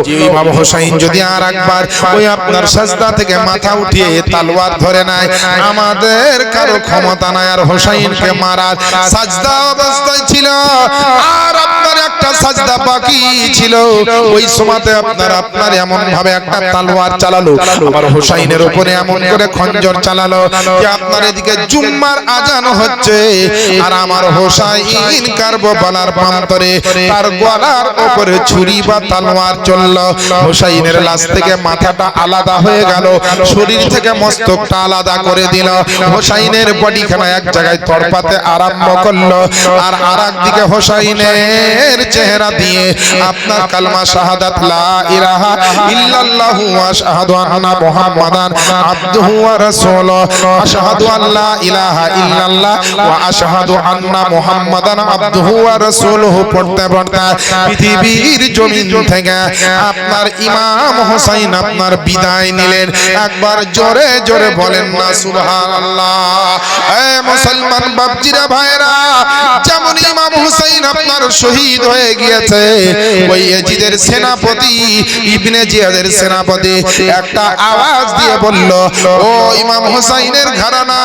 যে ইমাম হোসাইন যদি আর একবার ওই আপনার সাজদা থেকে মাথা উঠিয়ে তলোয়ার ধরে নেয়, আমাদের কারো ক্ষমতা নাই আর হোসাইনকে মারার। সাজদা অবস্থায় ছিল আর আপনার একটা সাজদা বাকি ছিল, ওই সময়তে আপনার এমন ভাবে একটা তলোয়ার চালালো, আমার হোসাইনের উপরে এমন করে খঞ্জর চালালো যে আপনার এদিকে জুম্মার আজান হচ্ছে আর আমার হোসাইন কারবালার প্রান্তরে তার গলার উপরে ছুরি বা তলোয়ার চললো। হোসাইনের লাশ থেকে মাথাটা আলাদা হয়ে গেল, শরীর থেকে মস্তকটা আলাদা করে দিল, হোসাইনের বডিখানা এক জায়গায় তড়পাতে আরম্ভ করলো, আর আরেকদিকে হোসাইনের চেহারা দিয়ে আপনার কালমা শাহাদাত লা ইলাহা ইল্লাল্লাহু ওয়া আশহাদু আন্না মুহাম্মাদান আবদুহু ওয়া রাসূলুহু আশহাদু আল্লা ইলাহা ইল্লাল্লাহ ওয়া আশহাদু আন্না মুহাম্মাদান আবদুহু ওয়া রাসূলুহু পড়তে পড়তে পৃথিবীর জমিন থেকে আপনার ইমাম হোসাইন আপনার বিদায় নিলেন। একবার জোরে জোরে বলেন না সুবহানাল্লাহ। এ মুসলমান বাপজিরা ভাইরা, যেমন ইমাম হোসাইন আপনার শহীদ হয়ে গিয়েছে, ওই ইয়াজিদের সেনাপতি ইবনে জিয়াদের সেনাপতি একটা আওয়াজ দিয়ে বলল, ও ইমাম হোসাইনের ঘরানা,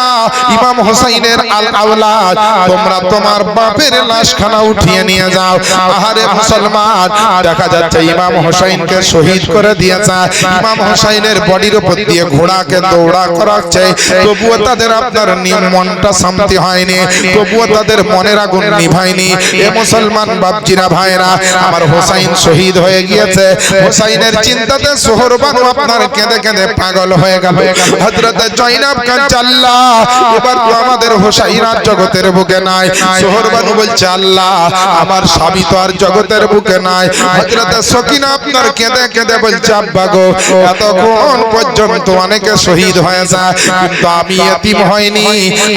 ইমাম হোসাইনের আল আওলাদ, তোমরা তোমার বাপের লাশখানা উঠিয়ে নিয়ে যাও। আহারে মুসলমান, দেখা যাচ্ছে ইমাম হোসাইনকে শহীদ করে দিয়েছে, ইমাম হোসাইনের বডির উপর দিয়ে ঘোড়াকে দৌড়া করাচ্ছে, তবুও তাদের আপনার মনটা শান্তি হয়নি, তবুও তাদের মনের আগুন নিভায়নি। এ মুসলমান বাপজিরা ভাইরা, আমার হোসাইন শহীদ হয়ে গিয়েছে, হোসাইনের চিন্তাতে সোহরবানু আপনার কেঁদে কেঁদে পাগল হয়ে গেল। হযরত জয়নাব কাঁচাল্লা, এবার তো আমাদের হোসাইন আর জগতের বুকে নাই। সোহরবানু বলছে আল্লাহ, আমার স্বামী তো আর জগতের বুকে নাই। হযরত সকিনা আপনার কেঁদে কেঁদে বলছে আব্বা গো, এতক্ষণ পর্যন্ত অনেকে শহীদ হয়ে যায়, কিন্তু আমি এতিম হয়নি,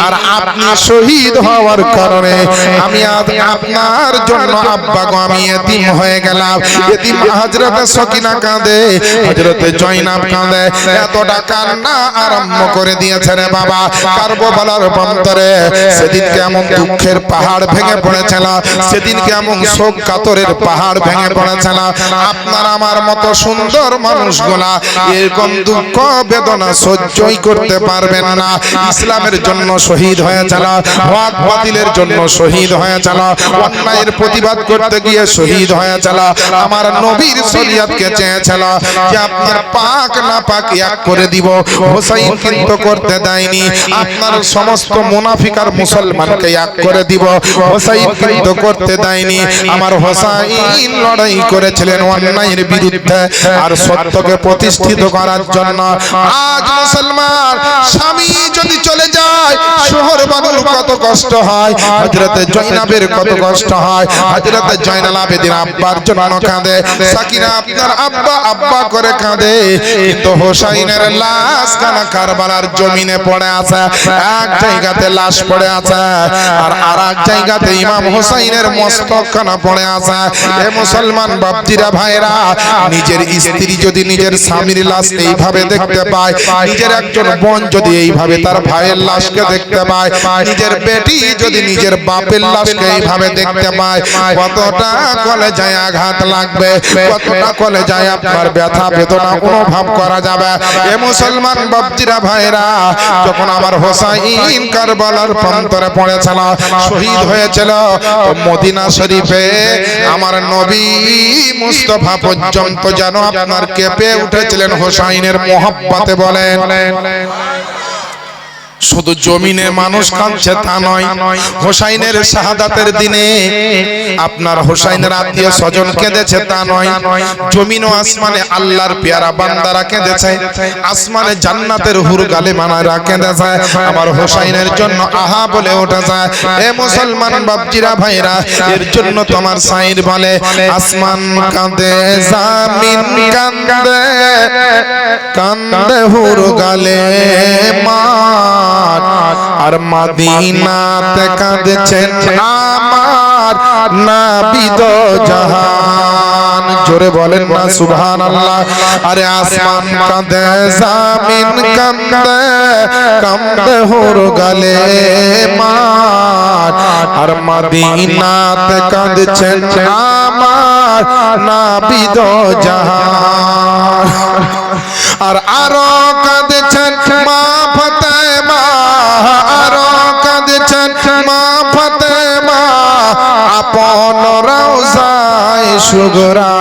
আর আপনি শহীদ হওয়ার কারণে আমি আপনার জন্য আব্বা গো আমি এতিম হয়ে গেলাম। এতিম হযরত সকিনা কাঁদে, হযরত জয়নাব কাঁদে, এতটা কান্না আরম্ভ করে দিয়েছে রে বাবা। কারবালার প্রান্তরে সেদিন কেমন দুঃখের পাহাড় ভেঙে পড়েছিল, সেদিন কেমন শোক কাতরের পাহাড় ভেঙে পড়েছিল। আপনার আমার মতো সুন্দর মানুষগুলা এরকম দুঃখ বেদনা সহ্যই করতে পারবেন না। ইসলামের জন্য শহীদ হয়েছিল, হক বাতিলের জন্য শহীদ হয়েছিল, অন্যায়ের প্রতিবাদ করতে গিয়ে শহীদ হয়েছিল। আমার নবীর শরীয়তকে চেয়েছিল যে আপনার পাক না পাক এক করে দিব। হোসাইন কিন্তু করতে দেয়নি। আপনার সমস্ত মুনাফিক আর মুসলমানকে এক করে দিব, হোসাইন কিন্তু করতে দেয়নি। আমার হোসাইন লড়াই করেছিলেন অন্যায়ের বিরুদ্ধে আর সত্যকে প্রতিষ্ঠিত করার জন্য। আজ মুসলমান স্বামী যদি চলে যায়, শহর বানুর কত কষ্ট হয়, হযরতে জয়নাবের কত কষ্ট হয়, হযরতে জয়নাল আবেদিন আব্বার জন্য কাঁদে, সাকিনা আপনার আব্বা আব্বা করে কাঁদে। কিন্তু হোসাইনের লাশ কানা কারবালার জমিনে পড়ে আছে, এক জায়গাতে লাশ পড়ে আছে আর আরেক জায়গাতে ইমাম হোসাইনের মস্তক কানা পড়ে আছে। এ মুসলমান বাপজিরা ভাইরা, নিজের স্ত্রী যদি নিজের স্বামীর লাশ এইভাবে দেখতে পায়, নিজের একজন বোন যদি এইভাবে তার ভাইয়ের লাশকে দেখতে পায়, নিজের বেটি যদি নিজের বাপের লাশকে এইভাবে দেখতে পায়, কতটা কলেজায় আঘাত লাগবে, কতটা কলেজায় আপনার ব্যথা বেদনা অনুভব করা যাবে। এ মুসলমান বাপজিরা ভাইরা, যখন আমার হোসাইন কারবালার প্রান্তরে পড়েছিল, শহীদ হয়েছিল, মদিনা শরীফে আমার নবী মুস্তাফা পর্যন্ত যেন আপনার কেঁপে উঠেছিলেন হোসাইনের মোহাব্বতে। বলেন, শুধু জমিনে মানুষ কাঁদছে তা নয়, হোসাইনের শাহাদাতের দিনে আপনার হোসাইনের আত্মীয় স্বজন কেঁদেছে তা নয়, জমিন ও আসমানে আল্লাহর পেয়ারা বান্দারা কেঁদেছে, আসমানে জান্নাতের হুর গালে মানারা কেঁদেছে আমার হোসাইনের জন্য আহা বলে উঠেছে। এ মুসলমান বাপজিরা ভাইরা, এর জন্য তোমার শাইর বলে, আসমান কাঁদে জামিন কাঁদে, কাঁদে হুর গালে মা, আর মদিনাতে কাঁদছেন আমার নবী দো জাহান। জোরে বলেন না সুবহানাল্লাহ। আরে আসমান কাঁদে জামিন কাঁদে, কাঁদে হুর গালে মার, আর মদিনাতে কাঁদছেন আমার নবী দো জাহান। আর আরো কাঁদছেন মা ফাতেমা, আরো কাঁদছেন মা ফাতেমা, আপন রওজায় সুগরা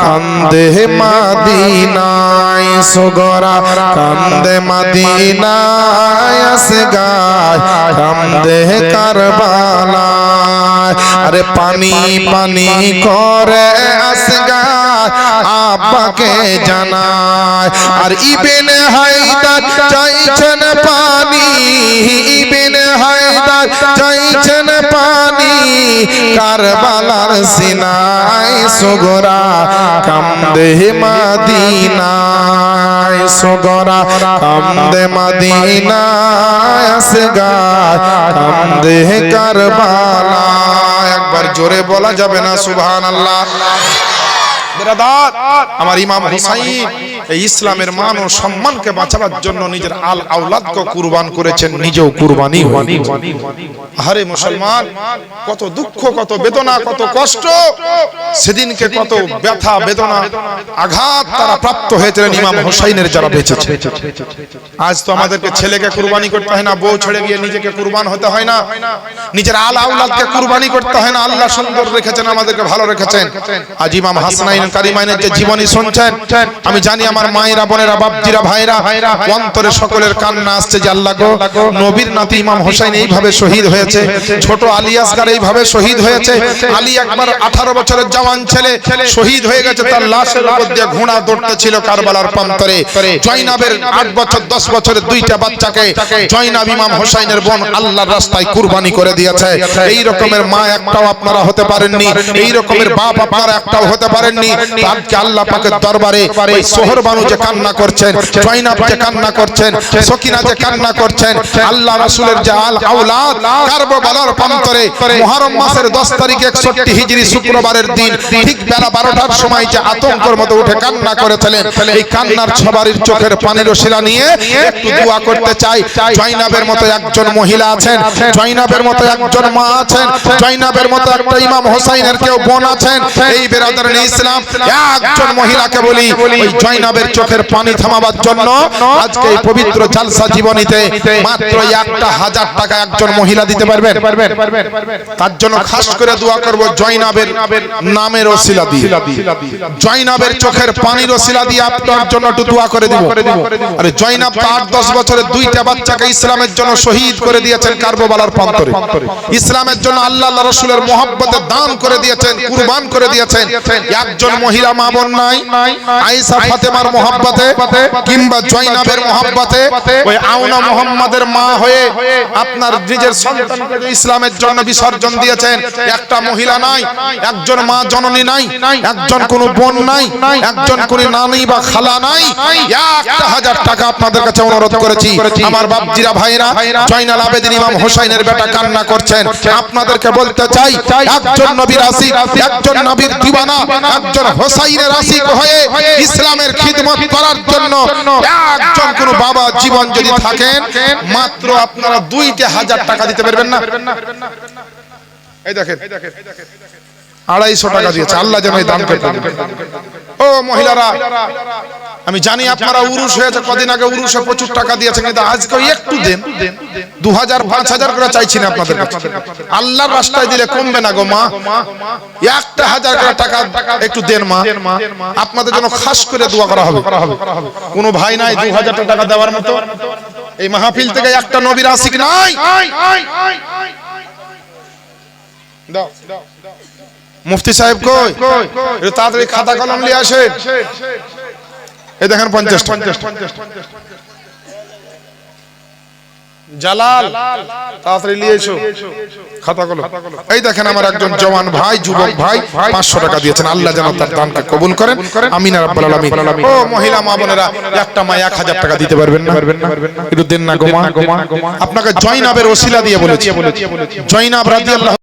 কান্দে মদিনায়, সুগরা কান্দে মদিনায়, আসগায় কান্দে কারবালায়। আরে পানি পানি করে আসগায় আব্বাকে জানায়, আর ইবনে হায়দার চাইছেন পানি, ইবনে হায়দার চাইছেন পানি, কারবালার সিনায় সুগরা কান্দে মদিনায়, সুগরা কান্দে মদিনায়, আসগায় কান্দে কারবালায়। একবার জোরে বলা যাবে না সুবহানাল্লাহ? আমার ইমাম হুসাইন এই ইসলামের মান ও সম্মানকে বাঁচাবার জন্য নিজের আল আওলাদকে কুরবান করেছেন, নিজেও কুরবানি হয়নি। আরে মুসলমান, কত দুঃখ, কত বেদনা, কত কষ্ট, সেদিনকে কত ব্যথা বেদনা আঘাত তারা প্রাপ্ত হয়েছিলেন ইমাম হুসাইনের যারা বেঁচেছে। আজ তো আমাদেরকে ছেলেকে কুরবানি করতে হয় না, বউ ছেড়ে গিয়ে নিজেকে কুরবান হতে হয় না, নিজের আল আওলাদকে কুরবানি করতে হয় না। আল্লাহ সুন্দর রেখেছেন, আমাদেরকে ভালো রেখেছেন। আজ ইমাম হাসানাইন কারিমাইনের যে জীবনী শুনছেন, আমি জানি আমার মায়েরা বোনেরা বাপজিরা ভাইরা অন্তরে সকলের কান্না আসছে যে আল্লাহ গো, নবীর নাতি ইমাম হোসেন এইভাবে শহীদ হয়েছে, ছোট আলী আসগার এইভাবে শহীদ হয়েছে। আলী একবার 18 বছরের জওয়ান ছেলে শহীদ হয়ে গেছে, তার লাশের উপর দিয়ে ঘোড়া দৌড়তেছিল কারবালার প্রান্তরে। জয়নাবের 8 বছর 10 বছরের দুইটা বাচ্চাকে জয়নাব ইমাম হোসেনের বোন আল্লাহর রাস্তায় কুরবানি করে দিয়েছে। এই রকমের মা একটাও আপনারা হতে পারেননি, এই রকমের বাপ আপনারা একটাও হতে পারেননি। আজকে আল্লাহ পাকের দরবারে ওই সোহর বানু যে কান্না করছেন, জয়নাব যে কান্না করছেন, সকিনা যে কান্না করছেন, আল্লাহ রাসূলের যে আল আওলাদ কারবালার প্রান্তরে মুহররম মাসের 10 তারিখে 61 হিজরি শুক্রবারের দিন ঠিক বেলা 12টার সময় যে আতঙ্কের মতো উঠে কান্না করেছিলেন, এই কান্নার সবারই চোখের পানির শিলা নিয়ে একটু দোয়া করতে চাই। জয়নাবের মতো একজন মহিলা আছেন, জয়নাবের মতো একজন মা আছেন, জয়নাবের মতো একটা ইমাম হোসেনের কেউ বোন আছেন। এই বেরাদারান ইসলাম একজন মহিলাকে বলি, ওই জয়নাব জয়নাবের চোখের পানি থামাবার জন্য আজকে এই পবিত্র জালসা জীবনীতে মাত্র 1000 টাকা একজন মহিলা দিতে পারবেন। তার জন্য খাস করে দোয়া করব জয়নাবের নামের ওসিলা দিয়ে, জয়নাবের চোখের পানির ওসিলা দিয়ে আপনার জন্য একটু দোয়া করে দেব। আরে জয়নাব 8-10 বছরের 2টা বাচ্চাকে ইসলামের জন্য শহীদ করে দিয়েছেন কারবালার প্রান্তরে। ইসলামের জন্য আল্লাহ রাসূলের মহব্বতে দান করে দিয়েছেন, কুরবান করে দিয়েছেন। একজন মহিলা মা বোন নাই আয়েশা ফাতেমার মহব্বতে কিংবা জয়নাবের মহব্বতে ওই আওনা মুহাম্মাদের মা হয়ে আপনার নিজের সন্তানকে ইসলামের জন্য বিসর্জন দিয়েছেন। একটা মহিলা নাই, একজন মা জননী নাই, একজন কোন বোন নাই, একজন কোন নানি বা খালা নাই। 1000 টাকা আপনাদের কাছে অনুরোধ করেছি। আমার বাপজিরা ভাইরা, জয়নাল আবেদিন ইমাম হোসাইনের বেটা কান্না করছেন। আপনাদেরকে বলতে চাই, একজন নবীর আশিক, একজন নবীর দিওয়ানা, একজন হোসাইনের আশিক হয়ে ইসলামের খিদমত করার জন্য একজন কোন বাবা জীবন যদি থাকেন, মাত্র আপনারা 2000 টাকা দিতে পারবেন না? এই দেখেন 250 টাকা দিয়েছে। আল্লাহ যেন এই দানকে কবুল করেন। ও মহিলারা, আমি জানি আপনারা উরুস হয়েছে কদিন আগে, উরুসে প্রচুর টাকা দিয়েছেন, কিন্তু আজকে একটু দেন। 2000-5000 করে চাইছি না আপনাদের কাছে। আল্লাহর রাস্তায় দিলে কমবে না গো মা। 1000 করে টাকা একটু দেন মা, আপনাদের জন্য খাস করে দোয়া করা হবে। কোনো ভাই নাই 2000 টাকা দেওয়ার মতো? এই মাহফিল থেকে একটা নবীর আশিক নাই? দাও মুফতি সাহেব কই? তাড়াতাড়ি খাতা কলম নিয়ে আসেন। এই দেখেন 50 জালাল, তাড়াতাড়ি নিয়ে এসো খাতা কলম। এই দেখেন আমার একজন জওয়ান ভাই, যুবক ভাই 500 টাকা দিয়েছেন। আল্লাহ যেন তার দানকে কবুল করেন, আমিন রাব্বুল আলামিন। ও মহিলা মা বোনেরা, একটা মা 1000 টাকা দিতে পারবেন না? একটু দেন না গো মা। আপনাকে জয়নাবের ওসিলা দিয়ে বলেছি, জয়নাব রাদিয়াল্লাহু